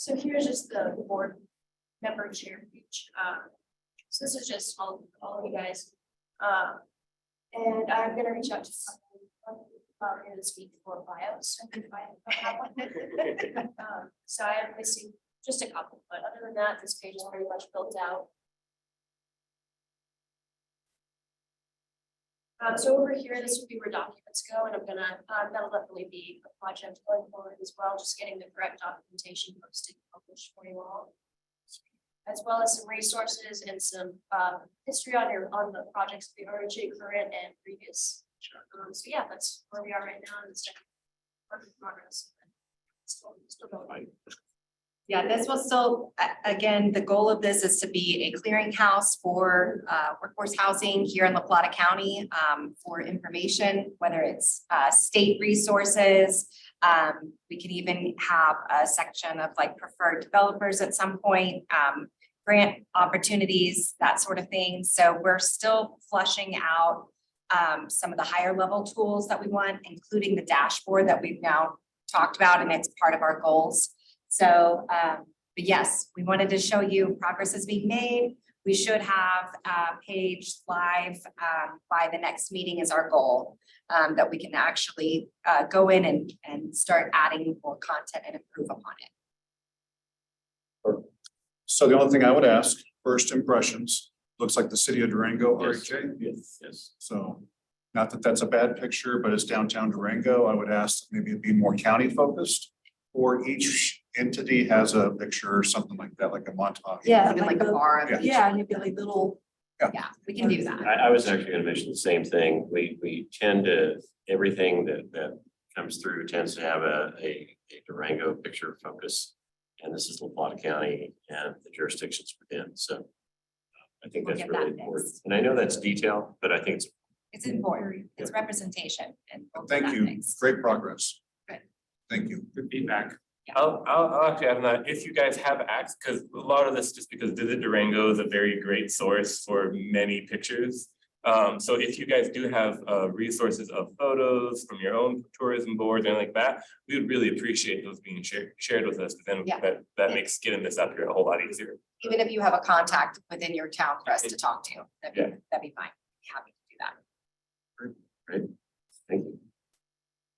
So here's just the board member chair page. So this is just all of you guys. And I'm gonna reach out to here this week for bios. If I have one. So I am missing just a couple, but other than that, this page is pretty much built out. So over here, this would be where documents go, and I'm gonna, that'll definitely be a project going forward as well, just getting the correct documentation posted, and published for you all. As well as some resources and some history on the projects of the RHA current and previous. So yeah, that's where we are right now, and it's work in progress. Still going. Yeah, this will still, again, the goal of this is to be a clearinghouse for workforce housing here in La Plata County for information, whether it's state resources. We could even have a section of like preferred developers at some point, grant opportunities, that sort of thing. So we're still flushing out some of the higher level tools that we want, including the dashboard that we've now talked about, and it's part of our goals. So, but yes, we wanted to show you progress is being made. We should have a page live by the next meeting is our goal, that we can actually go in and start adding more content and improve upon it. So the only thing I would ask, first impressions, looks like the city of Durango, RHA. Yes. So not that that's a bad picture, but it's downtown Durango. I would ask that maybe it be more county focused, or each entity has a picture or something like that, like a montage. Yeah, Even like a bar of each. Yeah, and you'd be like little. Yeah, we can do that. I was actually gonna mention the same thing. We tend to, everything that comes through tends to have a Durango picture focus. And this is La Plata County and the jurisdictions within, so. I think We'll that's get really that important. next. And I know that's detail, but I think It's important. It's representation. And we'll do Thank that you. next. Great progress. Good. Thank you. Good feedback. I'll actually add on that, if you guys have access, because a lot of this, just because Visit Durango is a very great source for many pictures. So if you guys do have resources of photos from your own tourism boards and like that, we would really appreciate those being shared with us, because Yeah. then that makes getting this up here a whole lot easier. Even if you have a contact within your town for us to talk to, that'd be fine. Happy to do that. Great. Thank you.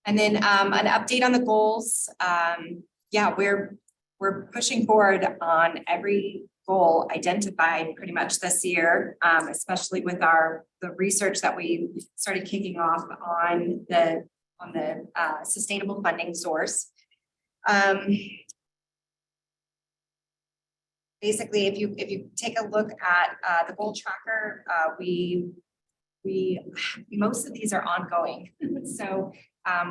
And then an update on the goals. Yeah, we're pushing forward on every goal identified pretty much this year, especially with the research that we started kicking off on the sustainable funding source. Basically, if you take a look at the goal tracker, most of these are ongoing. So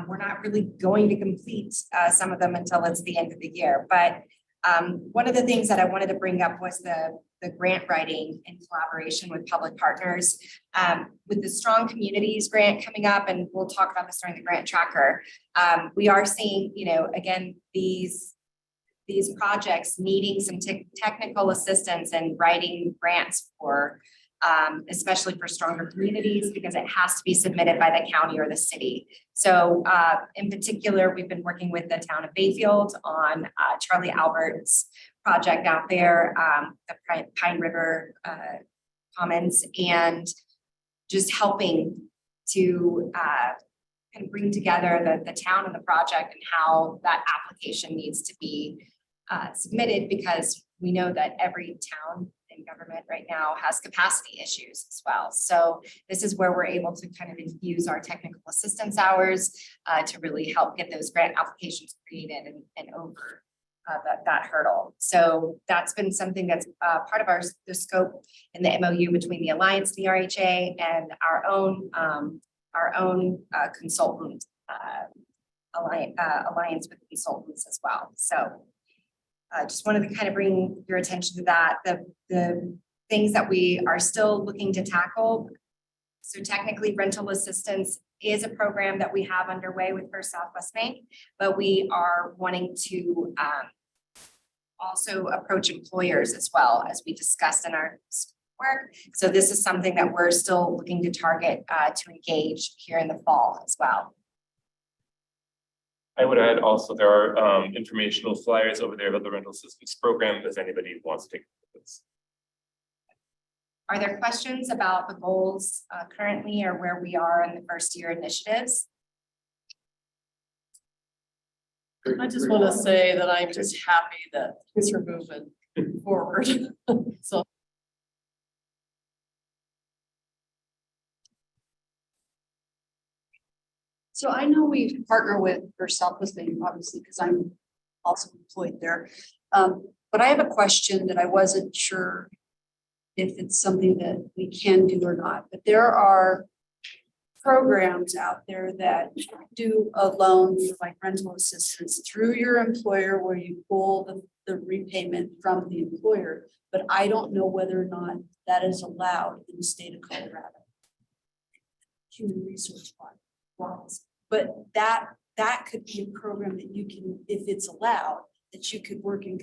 we're not really going to complete some of them until it's the end of the year. But one of the things that I wanted to bring up was the grant writing in collaboration with public partners. With the Strong Communities grant coming up, and we'll talk about this during the grant tracker, we are seeing, again, these projects needing some technical assistance and writing grants for especially for stronger communities, because it has to be submitted by the county or the city. So in particular, we've been working with the town of Bayfield on Charlie Albert's project out there, the Pine River Commons, and just helping to kind of bring together the town and the project and how that application needs to be submitted, because we know that every town in government right now has capacity issues as well. So this is where we're able to kind of use our technical assistance hours to really help get those grant applications created and over that hurdle. So that's been something that's part of the scope in the MOU between the Alliance, the RHA, and our own consultant alliance with consultants as well. So just wanted to kind of bring your attention to that. The things that we are still looking to tackle. So technically, rental assistance is a program that we have underway with First Southwest Bank, but we are wanting to also approach employers as well, as we discussed in our work. So this is something that we're still looking to target to engage here in the fall as well. I would add also there are informational flyers over there about the rental assistance program if anybody wants to take this. Are there questions about the goals currently or where we are in the first year initiatives? I just want to say that I'm just happy that things are moving forward. So. So I know we partner with, or Southwest Bank, obviously, because I'm also employed there. But I have a question that I wasn't sure if it's something that we can do or not, but there are programs out there that do a loan for like rental assistance through your employer where you pull the repayment from the employer. But I don't know whether or not that is allowed in the state of Colorado. Human resource laws, but that could be a program that you can, if it's allowed, that you could work in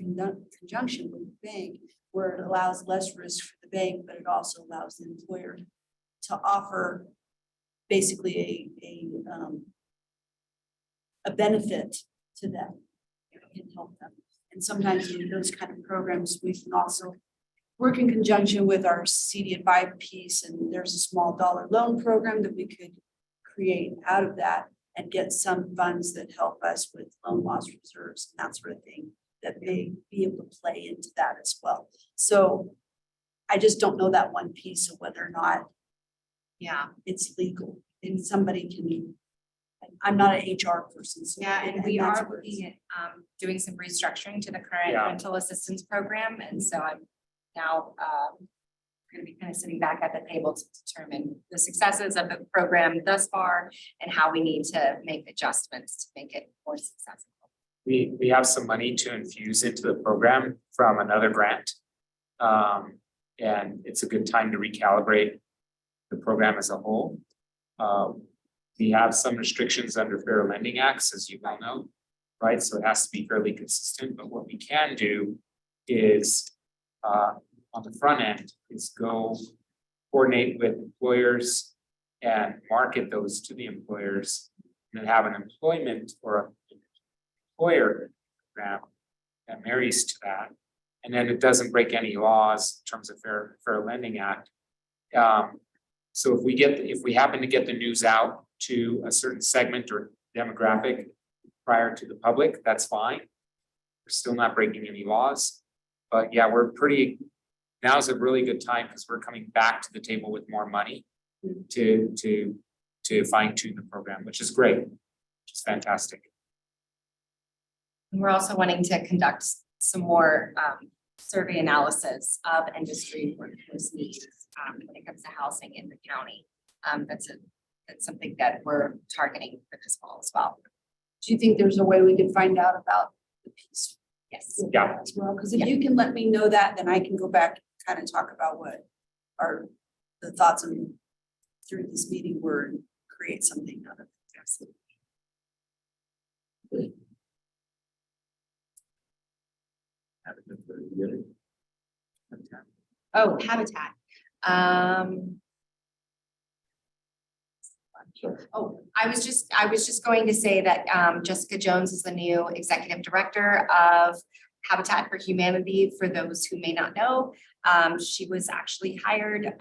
conjunction with the bank, where it allows less risk for the bank, but it also allows the employer to offer basically a benefit to them and help them. And sometimes in those kind of programs, we can also work in conjunction with our CD5 piece, and there's a small dollar loan program that we could create out of that and get some funds that help us with loan loss reserves and that sort of thing that may be able to play into that as well. So I just don't know that one piece of whether or not, yeah, it's legal and somebody can, I'm not an HR person. So Yeah, and we that's are where it's- looking at doing some restructuring to the current Yeah. rental assistance program. And so I'm now going to be kind of sitting back at the table to determine the successes of the program thus far and how we need to make adjustments to make it more successful. We have some money to infuse into the program from another grant. And it's a good time to recalibrate the program as a whole. We have some restrictions under Fair Lending Acts, as you well know, right? So it has to be fairly consistent, but what we can do is on the front end is go coordinate with employers and market those to the employers and then have an employment or an employer program that marries to that. And then it doesn't break any laws in terms of Fair Lending Act. So if we happen to get the news out to a certain segment or demographic prior to the public, that's fine. We're still not breaking any laws. But yeah, now's a really good time because we're coming back to the table with more money to fine tune the program, which is great, which is fantastic. And we're also wanting to conduct some more survey analysis of industry workforce needs when it comes to housing in the county. That's something that we're targeting for this fall as well. Do you think there's a way we could find out about the piece? Yes. Yeah. As well, because if you can let me know that, then I can go back and kind of talk about what are the thoughts on through this meeting were and create something out of it. Absolutely. Oh, habitat. Oh, I was just going to say that Jessica Jones is the new executive director of Habitat for Humanity. For those who may not know, she was actually hired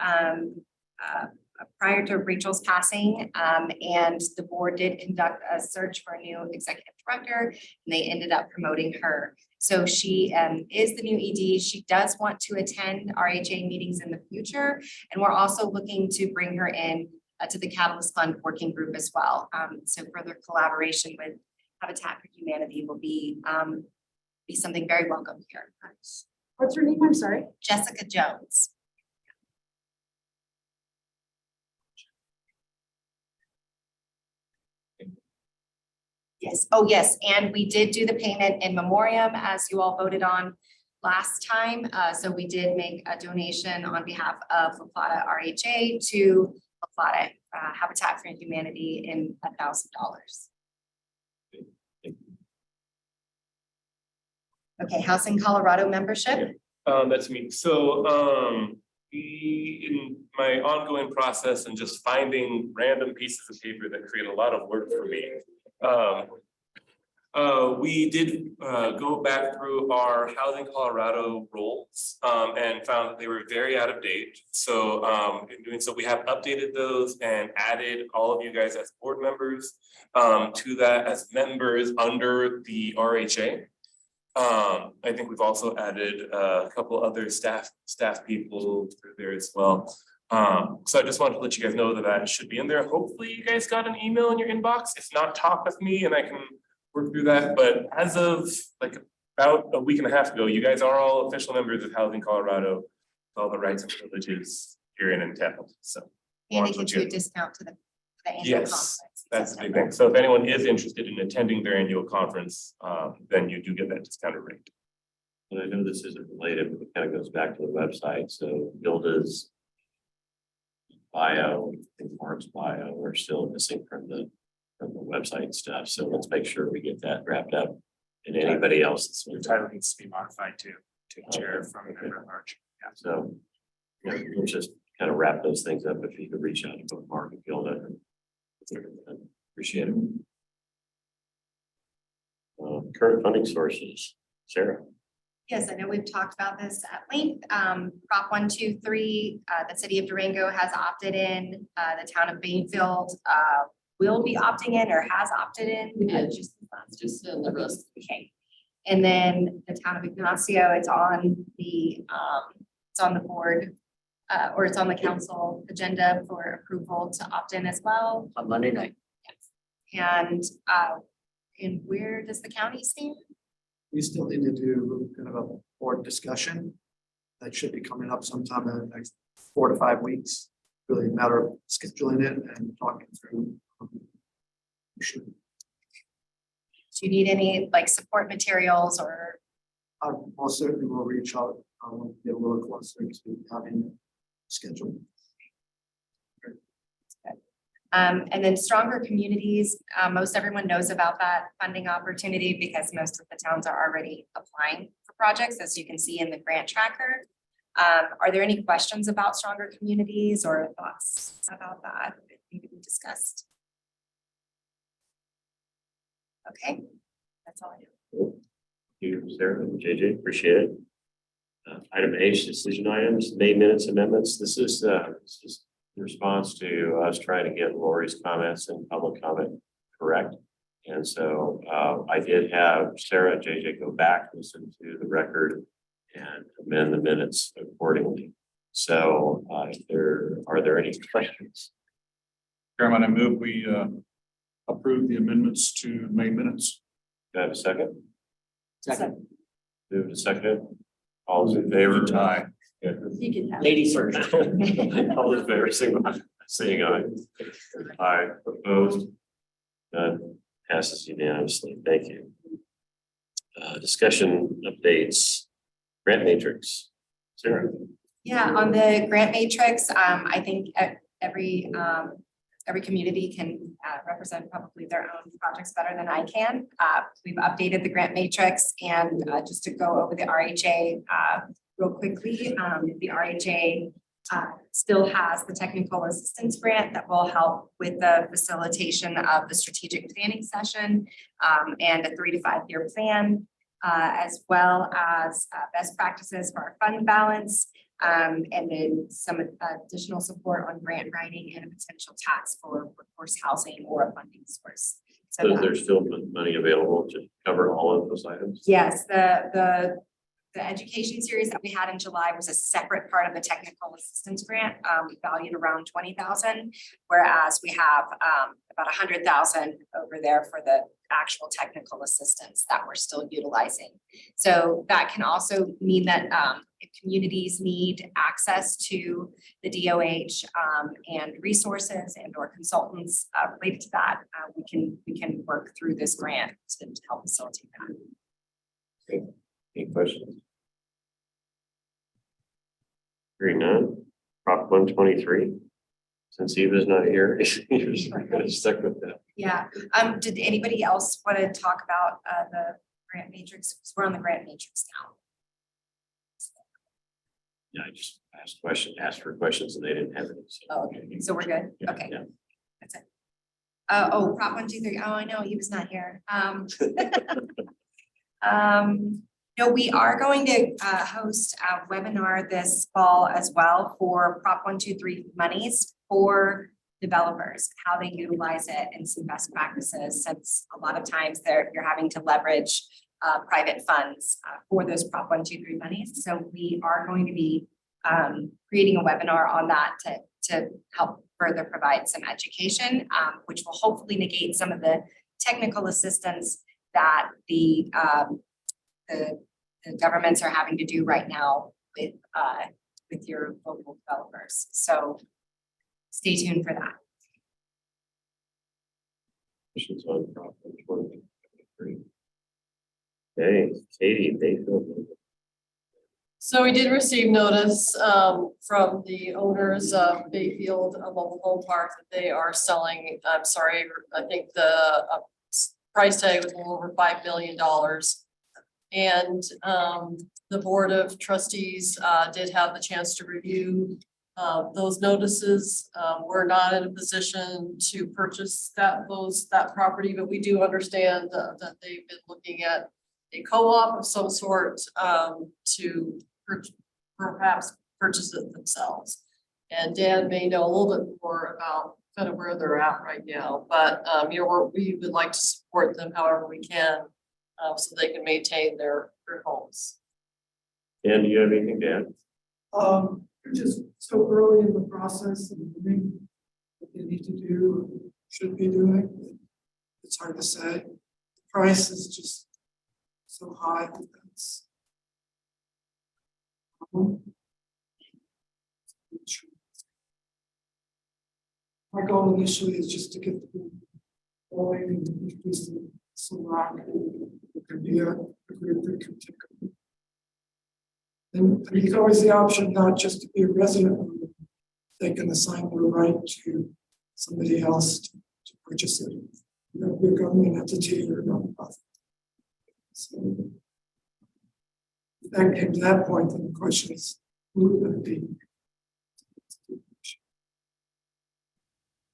prior to Rachel's passing, and the board did conduct a search for a new executive director, and they ended up promoting her. So she is the new ED. She does want to attend RHA meetings in the future, and we're also looking to bring her in to the Catalyst Fund working group as well. So further collaboration with Habitat for Humanity will be something very welcome here. What's her name? I'm sorry. Jessica Jones. Yes, oh yes, and we did do the payment in memoriam as you all voted on last time. So we did make a donation on behalf of La Plata RHA to La Plata Habitat for Humanity in $1,000. Okay, Housing Colorado membership. That's me. So in my ongoing process and just finding random pieces of paper that create a lot of work for me. We did go back through our Housing Colorado roles and found that they were very out of date. So in doing so, we have updated those and added all of you guys as board members to that as members under the RHA. I think we've also added a couple other staff people through there as well. So I just wanted to let you guys know that that should be in there. Hopefully you guys got an email in your inbox. If not, talk with me and I can work through that. But as of like about a week and a half ago, you guys are all official members of Housing Colorado, with all the rights and privileges here in town. So. And it gives you a discount to the annual Yes, conference. that's the big thing. So if anyone is interested in attending their annual conference, then you do get that discounted rate. And I know this isn't related, but it kind of goes back to the website. So Gilda's bio and Mark's bio are still missing from the website stuff. So let's make sure we get that wrapped up. And anybody else that's. Your title needs to be modified to chair from member at large. Yeah. So yeah, we'll just kind of wrap those things up. If you could reach out to both Mark and Gilda. Appreciate it. Current funding sources, Sarah. Yes, I know we've talked about this at length. Prop 123, the city of Durango has opted in. The town of Bainfield will be opting in or has opted in. Just in the rest. Okay. And then the town of Ignacio, it's on the board or it's on the council agenda for approval to opt in as well. On Monday night. And where does the county stand? We still need to do kind of a board discussion. That should be coming up sometime in the next 4 to 5 weeks. Really a matter of scheduling it and talking through. We should. Do you need any like support materials or? Most certainly will reach out. When we get a little closer to having scheduled. And then stronger communities, most everyone knows about that funding opportunity because most of the towns are already applying for projects, as you can see in the grant tracker. Are there any questions about stronger communities or thoughts about that that we discussed? Okay, that's all I do. You, Sarah and JJ, appreciate it. Item H, decision items, May minutes amendments. This is in response to us trying to get Lori's comments and public comment correct. And so I did have Sarah and JJ go back, listen to the record and amend the minutes accordingly. So are there any questions? Chairman, I move we approve the amendments to May minutes. Do I have a second? Second. Move to second. All those in favor? Aye. Yeah. You can have. Ladies first. All those in favor, saying aye. Aye, opposed? None, passes unanimously. Thank you. Discussion updates, grant matrix. Sarah. Yeah, on the grant matrix, I think every community can represent probably their own projects better than I can. We've updated the grant matrix and just to go over the RHA real quickly, the RHA still has the technical assistance grant that will help with the facilitation of the strategic planning session and a 3 to 5 year plan, as well as best practices for our fund balance. And then some additional support on grant writing and a potential tax for workforce housing or a funding source. So there's still money available to cover all of those items? Yes, the education series that we had in July was a separate part of the technical assistance grant, valued around 20,000, whereas we have about 100,000 over there for the actual technical assistance that we're still utilizing. So that can also mean that if communities need access to the DOH and resources and or consultants related to that, we can work through this grant to help facilitate that. Okay. Any questions? Hearing none. Prop 123. Since Eva's not here, you're stuck with that. Yeah. Did anybody else want to talk about the grant matrix? Because we're on the grant matrix now. Yeah, I just asked for questions and they didn't have any. So. Oh, okay. So we're good. Yeah, Okay. yeah. That's it. Oh, Prop 123. Oh, I know, he was not here. No, we are going to host a webinar this fall as well for Prop 123 monies for developers, how they utilize it and some best practices, since a lot of times you're having to leverage private funds for those Prop 123 monies. So we are going to be creating a webinar on that to help further provide some education, which will hopefully negate some of the technical assistance that the governments are having to do right now with your local developers. So stay tuned for that. Questions on Prop 123? Okay, Katie, Bayfield. So we did receive notice from the owners of Bayfield Mobile Home Park that they are selling, I'm sorry, I think the price tag was a little over $5 million. And the Board of Trustees did have the chance to review those notices. We're not in a position to purchase that property, but we do understand that they've been looking at a co-op of some sort to perhaps purchase it themselves. And Dan may know a little bit more about kind of where they're at right now, but you know, we would like to support them however we can so they can maintain their homes. Dan, do you have anything to add? We're just so early in the process and doing what they need to do, should be doing. It's hard to say. The price is just so high that that's. My goal initially is just to get the going and introduce some rock. It could be a group that could take it. And there's always the option not just to be a resident, they can assign the right to somebody else to purchase it. You know, your government entity or nonprofit. So if that came to that point, then the question is, who would it be?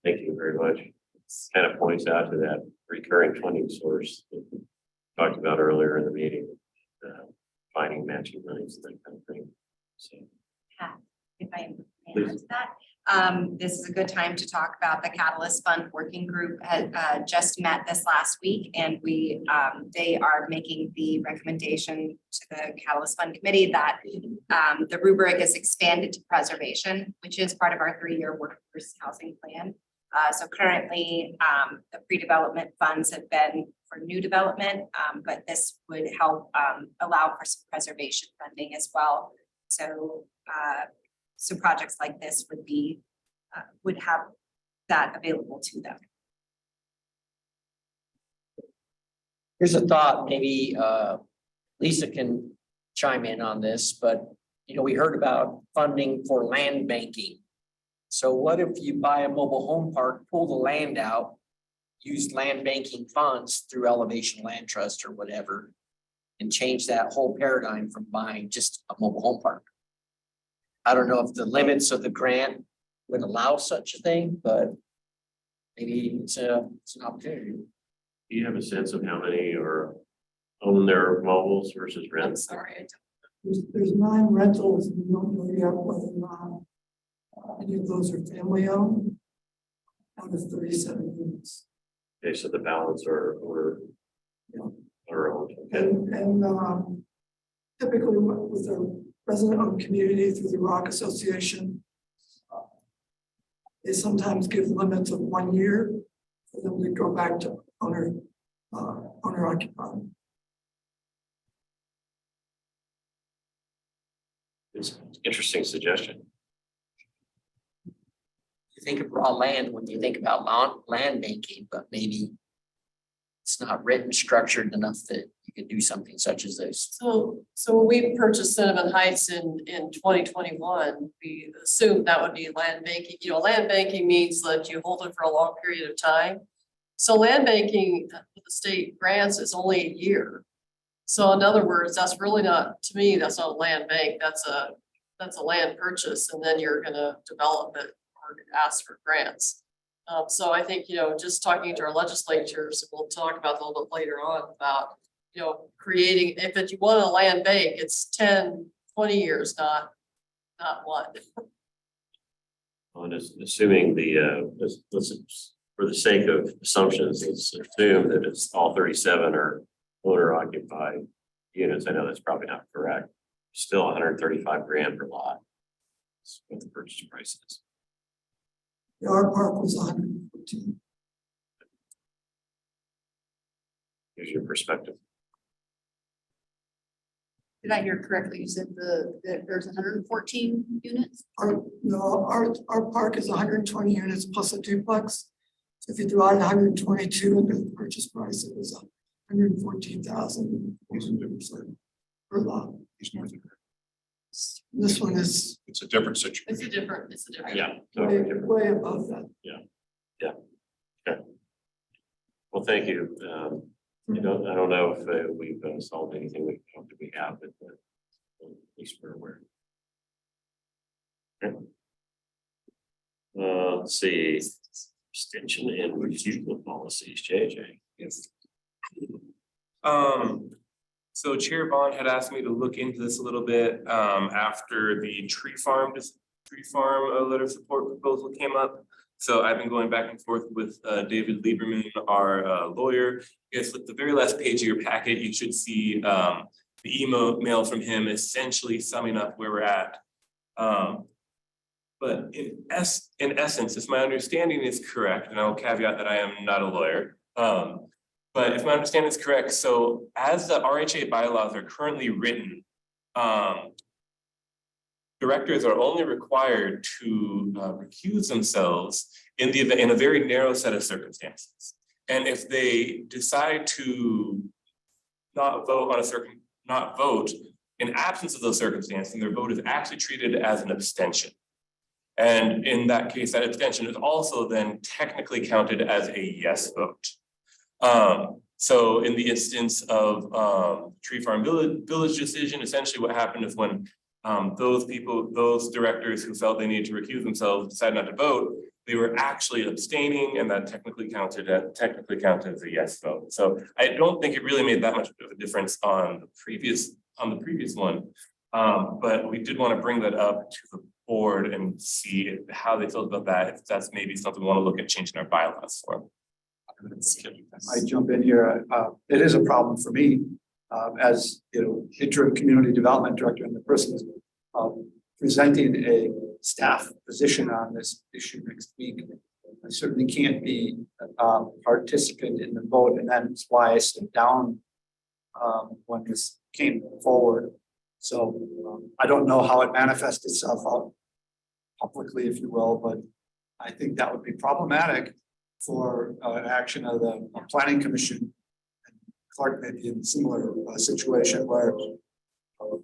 Thank you very much. Kind of points out to that recurring funding source that we talked about earlier in the meeting, finding matching monies and that kind of thing. So, If I may add to that, this is a good time to talk about the Catalyst Fund Working Group had just met this last week, and they are making the recommendation to the Catalyst Fund Committee that the rubric is expanded to preservation, which is part of our 3-year workforce housing plan. So currently, the pre-development funds have been for new development, but this would help allow for some preservation funding as well. So, so projects like this would have that available to them. Here's a thought, maybe Lisa can chime in on this, but you know, we heard about funding for land banking. So what if you buy a mobile home park, pull the land out, use land banking funds through Elevation Land Trust or whatever, and change that whole paradigm from buying just a mobile home park? I don't know if the limits of the grant would allow such a thing, but maybe it's an opportunity. do you have a sense of how many are own their mobiles versus I'm rent? sorry. There's 9 rentals, we don't know yet whether or not any of those are family owned. Out of 37 units. Okay, so the balance are owned. Okay. And typically with a resident-owned community through the Rock Association, they sometimes give limits of 1 year for them to go back to owner occupied. It's an interesting suggestion. You think of raw land when you think about land banking, but maybe it's not written, structured enough that you can do something such as this. So when we purchased Cinnamon Heights in 2021, we assumed that would be land banking. You know, land banking means that you hold it for a long period of time. So land banking, the state grants is only a year. So in other words, that's really not, to me, that's not a land bank, that's a land purchase, and then you're gonna develop it or ask for grants. So I think, just talking to our legislatures, we'll talk about that a little bit later on about, creating, if you want a land bank, it's 10, 20 years, not one. On assuming for the sake of assumptions, let's assume that it's all 37 are owner occupied units. I know that's probably not correct. Still 135 grand per lot. That's what the purchase price is. Our park was 114. Here's your perspective. Did I hear correctly? You said there's 114 units? Our park is 120 units plus a duplex. So if you divide 122 into the purchase price, it was 114,000 per lot. This one is It's a different situation. It's a different. Yeah. way above that. Yeah. Okay. Well, thank you. I don't know if we've solved anything we have, but at least we're aware. Okay. Let's see, extension and refusal policies, JJ. Yes. So Chair Bond had asked me to look into this a little bit after the tree farm letter of support proposal came up. So I've been going back and forth with David Lieberman, our lawyer. Yes, at the very last page of your packet, you should see the email from him essentially summing up where we're at. But in essence, if my understanding is correct, and I'll caveat that I am not a lawyer, but if my understanding is correct, so as the RHA bylaws are currently written, directors are only required to recuse themselves in a very narrow set of circumstances. And if they decide to not vote in absence of those circumstances, and their vote is actually treated as an abstention. And in that case, that abstention is also then technically counted as a yes vote. So in the instance of Tree Farm Village decision, essentially what happened is when those directors who felt they needed to recuse themselves decided not to vote, they were actually abstaining, and that technically counted as a yes vote. So I don't think it really made that much of a difference on the previous one. But we did want to bring that up to the board and see how they felt about that, if that's maybe something we want to look at changing our bylaws for. I jump in here. It is a problem for me as interim community development director, and the person is presenting a staff position on this issue next week. I certainly can't be a participant in the vote, and that's why I stepped down when this came forward. So I don't know how it manifests itself out publicly, if you will, but I think that would be problematic for an action of the planning commission. Clark may be in a similar situation where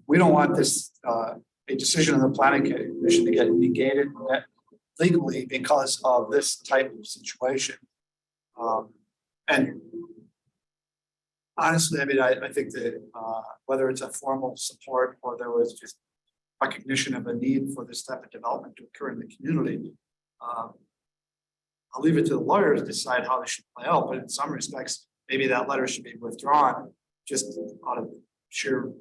we don't want this a decision of the planning commission to get negated legally because of this type of situation. And honestly, I mean, I think that whether it's a formal support or there was just recognition of a need for this type of development to occur in the community, I'll leave it to the lawyers to decide how they should play out, but in some respects, maybe that letter should be withdrawn just out of sheer,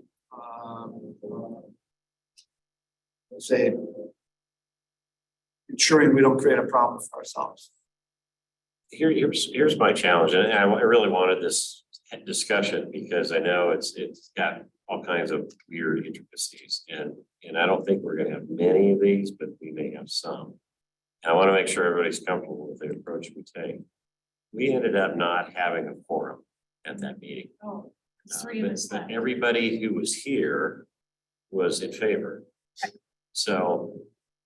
say, ensuring we don't create a problem for ourselves. Here's my challenge, and I really wanted this discussion because I know it's got all kinds of weird intricacies, and I don't think we're going to have many of these, but we may have some. And I want to make sure everybody's comfortable with the approach we take. We ended up not having a quorum at that meeting. Oh, three of us But left. everybody who was here was in favor. So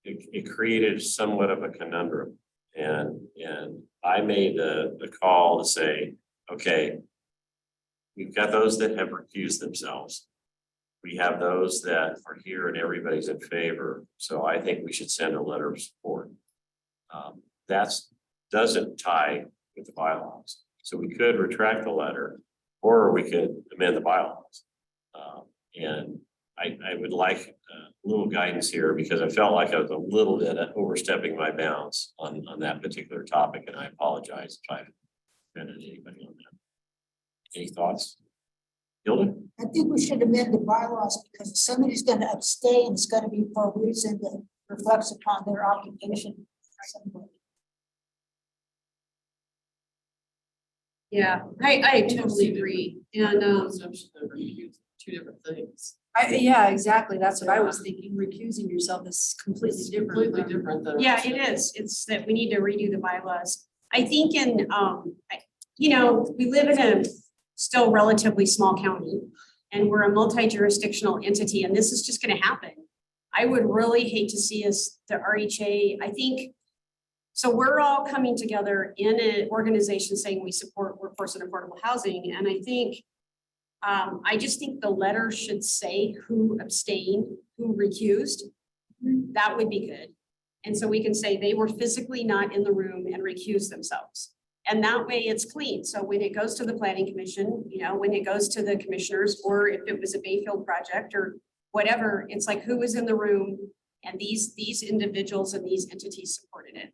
it created somewhat of a conundrum. And I made the call to say, okay, we've got those that have recused themselves. We have those that are here and everybody's in favor. So I think we should send a letter of support. That doesn't tie with the bylaws. So we could retract the letter or we could amend the bylaws. And I would like a little guidance here because I felt like I was a little bit overstepping my bounds on that particular topic, and I apologize if I've offended anybody on that. Any thoughts? Hilda? I think we should amend the bylaws because if somebody's gonna abstain, it's gonna be for a reason that reflects upon their occupation. Yeah, I totally agree. And, Two different things. Yeah, exactly. That's what I was thinking. Recusing yourself is completely It's different. completely different than. yeah, it is. It's that we need to redo the bylaws. I think you know, we live in a still relatively small county and we're a multi-jurisdictional entity and this is just gonna happen. I would really hate to see us, the RHA, I think, so we're all coming together in an organization saying we support workforce and affordable housing. And I think, I just think the letter should say who abstained, who recused. That would be good. And so we can say they were physically not in the room and recused themselves. And that way it's clean. So when it goes to the planning commission, you know, when it goes to the commissioners, or if it was a Bayfield project or whatever, it's like who was in the room and these individuals and these entities supported it.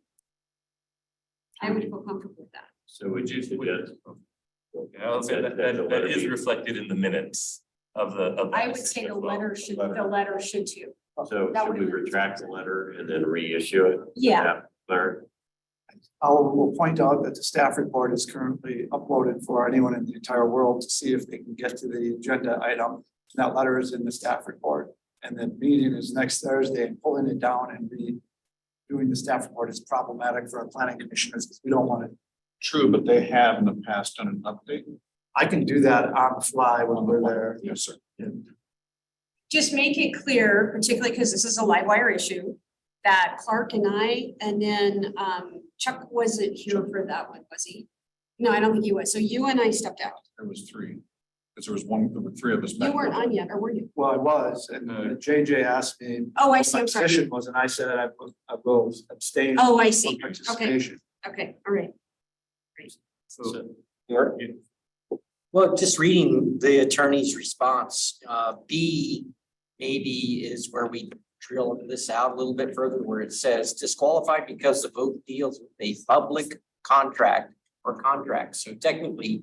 I would feel comfortable with that. So would you suggest? Yeah, I'll say that is reflected in the minutes of the. I would say the letter should too. So That should we would be- retract the letter and then reissue it? Yeah. Letter? Will point out that the staff report is currently uploaded for anyone in the entire world to see if they can get to the agenda item. That letter is in the staff report, and the meeting is next Thursday, and pulling it down and doing the staff report is problematic for our planning commissioners, because we don't want to. True, but they have in the past done an update. I can do that on the fly when we're there. Yes, sir. Just make it clear, particularly because this is a live wire issue, that Clark and I, and then Chuck wasn't here for that one, was he? No, I don't think he was. So you and I stepped out. There was three. Because there were three of us. You back weren't there. on yet, or were you? Well, I was, and JJ asked me. Oh, I what see. my I'm sorry. position was, and I said I will abstain. Oh, I from see. Okay, participation. okay, all right. So, Well, just reading the attorney's response, B maybe is where we drill this out a little bit further, where it says disqualified because the vote deals with a public contract or contract. So technically,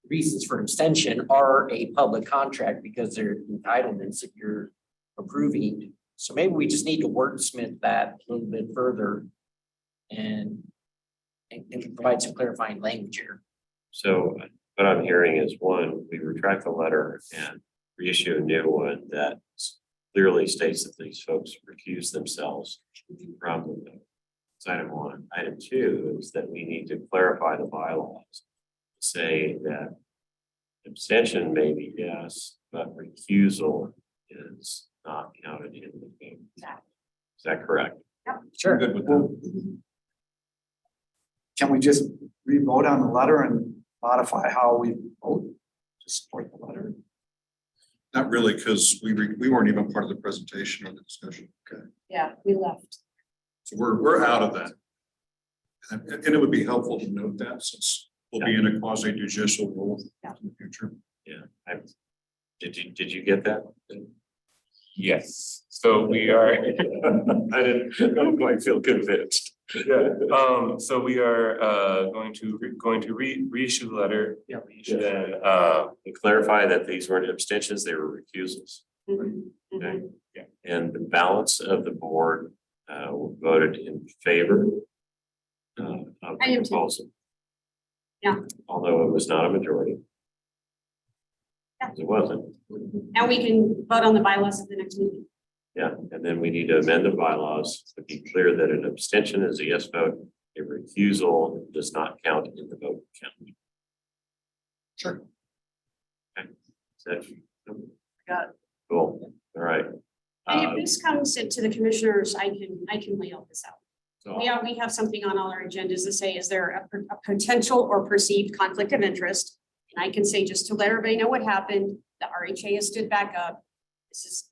reasons for abstention are a public contract because they're entitlements that you're approving. So maybe we just need to wordsmith that a little bit further and provide some clarifying language here. So what I'm hearing is one, we retract the letter and reissue a new one that clearly states that these folks recuse themselves from the vote. That's item one. Item two is that we need to clarify the bylaws. Say that abstention may be yes, but recusal is not counted in the game. Is that correct? Sure. Good with that. Can we just re-vote on the letter and modify how we vote to support the letter? Not really, because we weren't even part of the presentation or the discussion. Okay. Yeah, we left. So we're out of that. And it would be helpful to note that since we'll be in a quasi judicial role in the future. Yeah. Did you get that? yes, so we are. I don't quite feel convinced. Yeah, so we are going to reissue the letter. Yeah. And then And clarify that these weren't abstentions, they were recusals. Mhm, mhm. Okay. Yeah. And the balance of the board voted in favor of I the am too. proposal. Yeah. Although it was not a majority. Yeah. It wasn't. Now we can vote on the bylaws at the next meeting. Yeah, and then we need to amend the bylaws to be clear that an abstention is a yes vote. A recusal does not count in the vote count. Sure. Okay. Is that? Got it. Cool. All right. And if this comes to the commissioners, I can lay all this out. So We have something on all our agendas to say, is there a potential or perceived conflict of interest? And I can say, just to let everybody know what happened, the RHA has stood back up. This is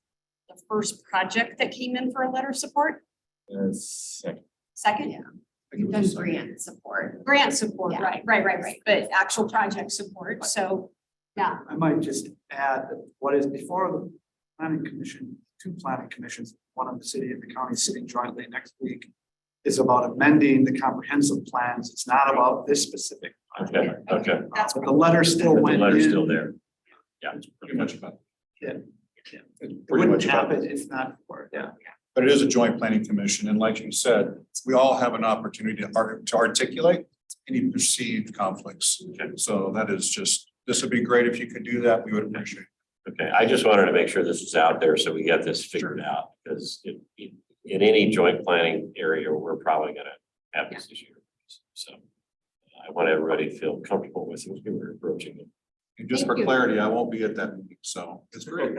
the first project that came in for a letter of support. Second? Yeah. We've done grant support. Grant support, Yeah. right, but actual project support, so, yeah. I might just add that what is before planning commission, two planning commissions, one in the city and the county sitting jointly next week. Is about amending the comprehensive plans. It's not about this specific. Okay, okay. But the letter still The went letter's in. still there. Yeah. It's pretty much about, It pretty wouldn't much about happen if not for it. Yeah. but it is a joint planning commission, and like you said, we all have an opportunity to articulate any perceived conflicts. Okay. So that is just, this would be great if you could do that, we would appreciate it. Okay, I just wanted to make sure this is out there so we get this figured out, because in any joint planning area, we're probably gonna have this issue. So I want everybody to feel comfortable with it as we were approaching it. And just for clarity, I won't be at that meeting, so it's great.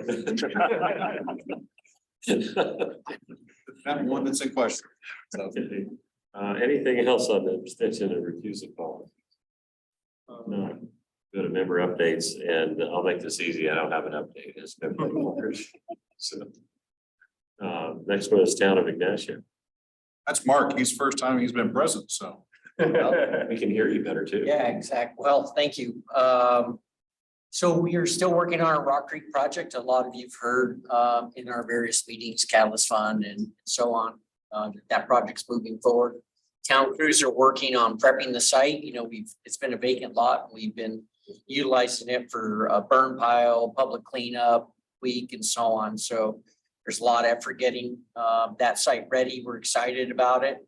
That one that's in question. So, Anything else on the abstention and recusal policy? No. Go to member updates, and I'll make this easy. I don't have an update as member members. So, next one is Town of Ignacio. that's Mark, he's first time he's been present, so. We can hear you better too. Yeah, exactly. Well, thank you. So we are still working on our Rock Creek project. A lot of you've heard in our various meetings, Catalyst Fund and so on. That project's moving forward. Town crews are working on prepping the site. You know, it's been a vacant lot. We've been utilizing it for a burn pile, public cleanup week and so on. So there's a lot of effort getting that site ready. We're excited about it.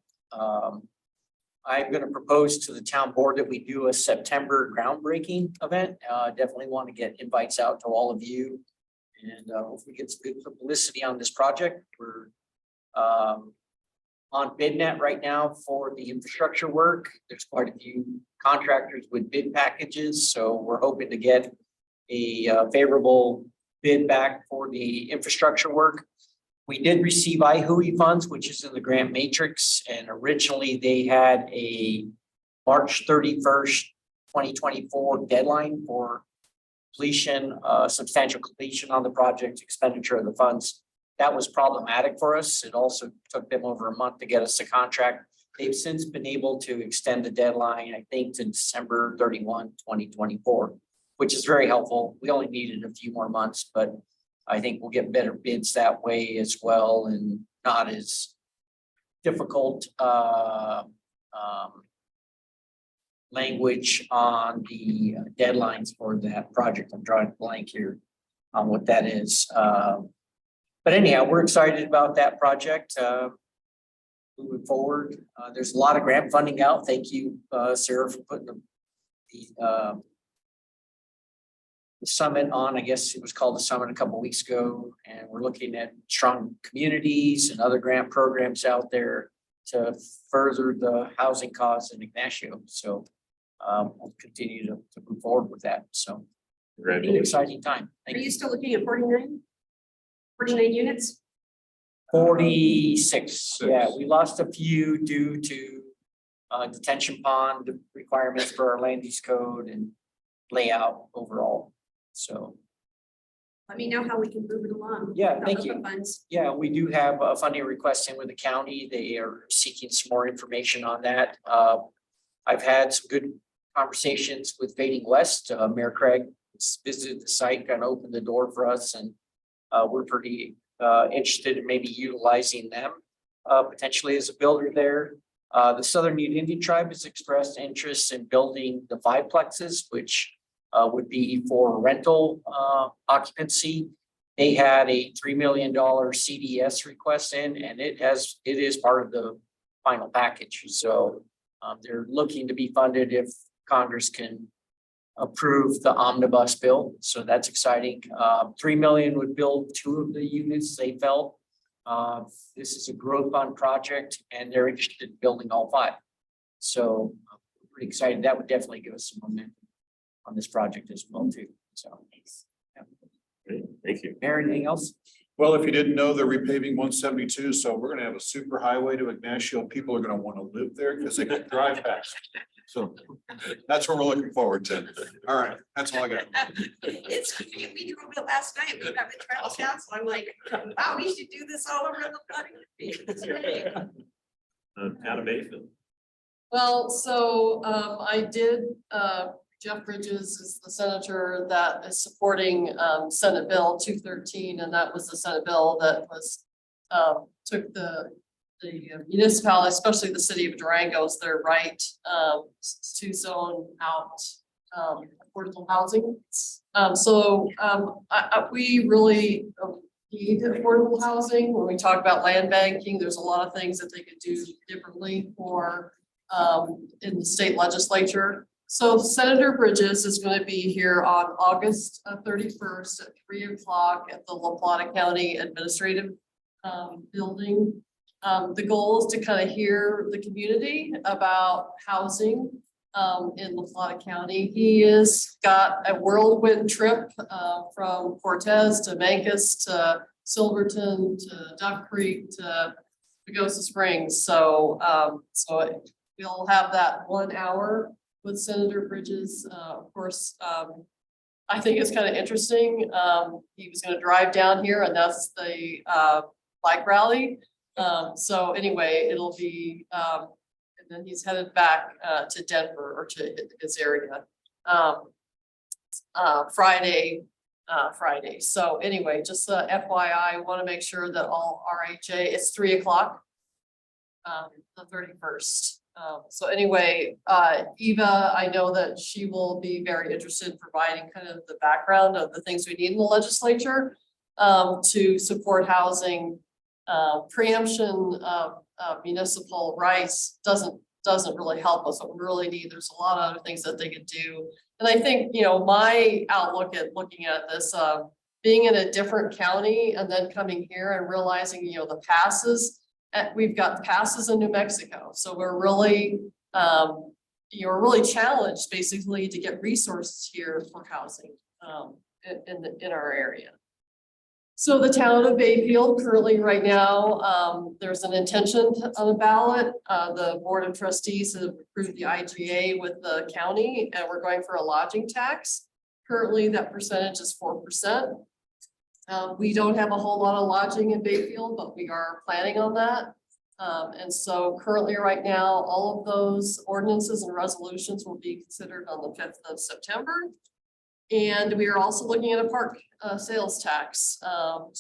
I'm going to propose to the town board that we do a September groundbreaking event. Definitely want to get invites out to all of you. And if we get some good publicity on this project, we're on BidNet right now for the infrastructure work. There's quite a few contractors with bid packages, so we're hoping to get a favorable bid back for the infrastructure work. We did receive IHUI funds, which is in the grant matrix, and originally they had a March 31st, 2024 deadline for completion, substantial completion on the project, expenditure of the funds. That was problematic for us. It also took them over a month to get us the contract. They've since been able to extend the deadline, I think, to December 31, 2024, which is very helpful. We only needed a few more months, but I think we'll get better bids that way as well, and not as difficult language on the deadlines for that project. I'm drawing a blank here on what that is. But anyhow, we're excited about that project moving forward. There's a lot of grant funding out. Thank you, Sarah, for putting the summit on. I guess it was called the summit a couple of weeks ago, and we're looking at strong communities and other grant programs out there to further the housing cause in Ignacio. So we'll continue to move forward with that. So an exciting time. Are you still looking at 49? 49 units? 46. Yeah, we lost a few due to detention pond requirements for our land use code and layout overall. So. Let me know how we can move it along. Yeah, thank you. Funds. Yeah, we do have a funding request in with the county. They are seeking some more information on that. I've had some good conversations with Fading West. Mayor Craig visited the site, kind of opened the door for us, and we're pretty interested in maybe utilizing them potentially as a builder there. The Southern Ute Indian Tribe has expressed interest in building the 5-plexes, which would be for rental occupancy. They had a $3 million CDS request in, and it is part of the final package. So they're looking to be funded if Congress can approve the omnibus bill. So that's exciting. 3 million would build 2 of the units they felt. This is a growth fund project, and they're interested in building all 5. So I'm pretty excited. That would definitely give us some momentum on this project as well too. So thanks. Yeah. Great, thank you. Mayor, anything else? Well, if you didn't know, they're repaving 172, so we're gonna have a super highway to Ignacio. People are gonna want to live there because they can drive fast. So that's what we're looking forward to. All right, that's all I got. It's funny, we drove it last night. We got the trails down, so I'm like, wow, we should do this all over the bloody. Town of Bayfield. Well, so I did Jeff Bridges is the senator that is supporting Senate Bill 213, and that was the Senate bill that was took the municipality, especially the city of Durango's, their right to zone out affordable housing. We really need affordable housing. When we talk about land banking, there's a lot of things that they could do differently for in the state legislature. So Senator Bridges is going to be here on August 31st at 3:00 at the La Plata County Administrative Building. The goal is to kind of hear the community about housing in La Plata County. He has got a whirlwind trip from Cortez to Mancos to Silverton to Duck Creek to Pagosa Springs. So we'll have that 1 hour with Senator Bridges. Of course, I think it's kind of interesting. He was going to drive down here, and that's the bike rally. So anyway, it'll be, and then he's headed back to Denver or to his area Friday. So anyway, just FYI, I want to make sure that all RHA, it's 3:00, the 31st. So anyway, Eva, I know that she will be very interested in providing kind of the background of the things we need in the legislature to support housing. Preemption of municipal rights doesn't really help us. What we really need, there's a lot of other things that they could do. And I think, my outlook at looking at this, being in a different county and then coming here and realizing, the passes, we've got passes in New Mexico. So we're really, we're really challenged basically to get resources here for housing in our area. So the town of Bayfield currently right now, there's an intention on the ballot. The Board of Trustees have approved the IGA with the county, and we're going for a lodging tax. Currently, that percentage is 4%. We don't have a whole lot of lodging in Bayfield, but we are planning on that. And so currently right now, all of those ordinances and resolutions will be considered on the 5th of September. And we are also looking at a park sales tax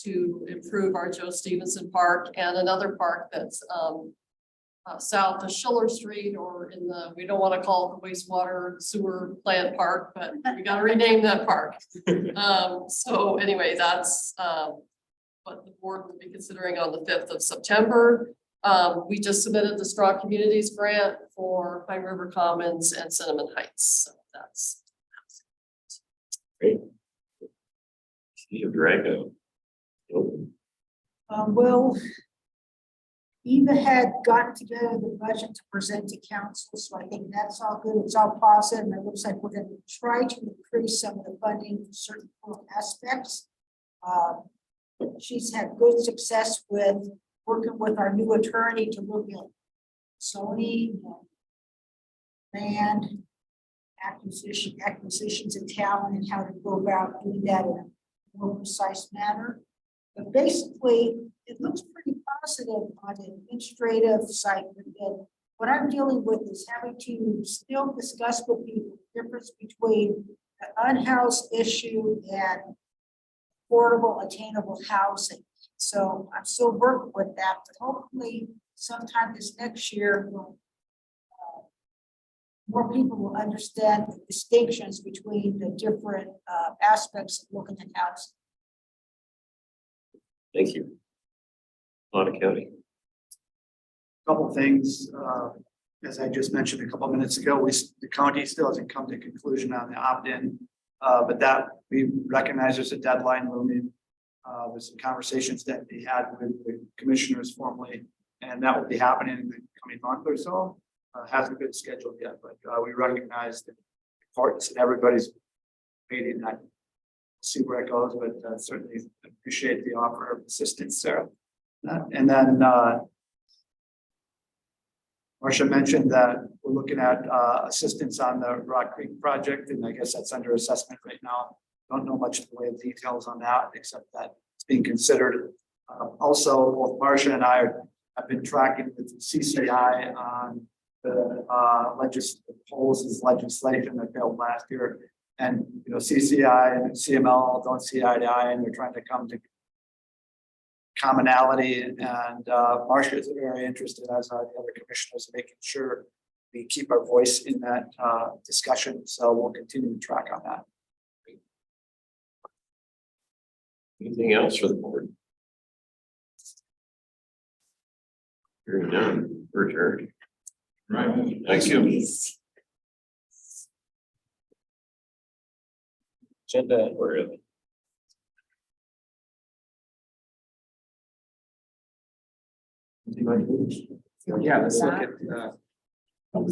to improve our Joe Stevenson Park and another park that's south of Schiller Street, or we don't want to call it the wastewater sewer plant park, but we got to rename that park. So anyway, that's what the board will be considering on the 5th of September. We just submitted the Straw Communities grant for Pine River Commons and Cinnamon Heights. So that's great. City of Durango. Well, Eva had gotten together the budget to present to council, so I think that's all good. It's all positive, and it looks like we're going to try to increase some of the funding for certain aspects. She's had good success with working with our new attorney to look at zoning, land acquisitions in town, and how to go about doing that in a more precise manner. But basically, it looks pretty positive on the administrative side. But then what I'm dealing with is having to still discuss with people the difference between the unhoused issue and affordable, attainable housing. So I'm still working with that, but hopefully sometime this next year, more people will understand the distinctions between the different aspects of looking at housing. Thank you. Plata County. Couple things, as I just mentioned a couple of minutes ago, the county still hasn't come to conclusion on the opt-in, but that we recognize there's a deadline looming. There's some conversations that they had with the commissioners formally, and that will be happening in the coming month or so. Hasn't been scheduled yet, but we recognize the importance and everybody's waiting. That see where it goes, but certainly appreciate the offer of assistance, Sarah. And then Marcia mentioned that we're looking at assistance on the Rock Creek project, and I guess that's under assessment right now. Don't know much in the way of details on that, except that it's being considered. Also, both Marcia and I have been tracking with CCI on the proposed legislation that failed last year. And, you know, CCI and CML don't see eye to eye, and they're trying to come to commonality, and Marcia is very interested, as are the other commissioners, in making sure we keep our voice in that discussion, so we'll continue to track on that. Anything else for the board? Hearing none, we're adjourned. Right. Thank you. Agenda, where is it? Yeah, let's look at. I would-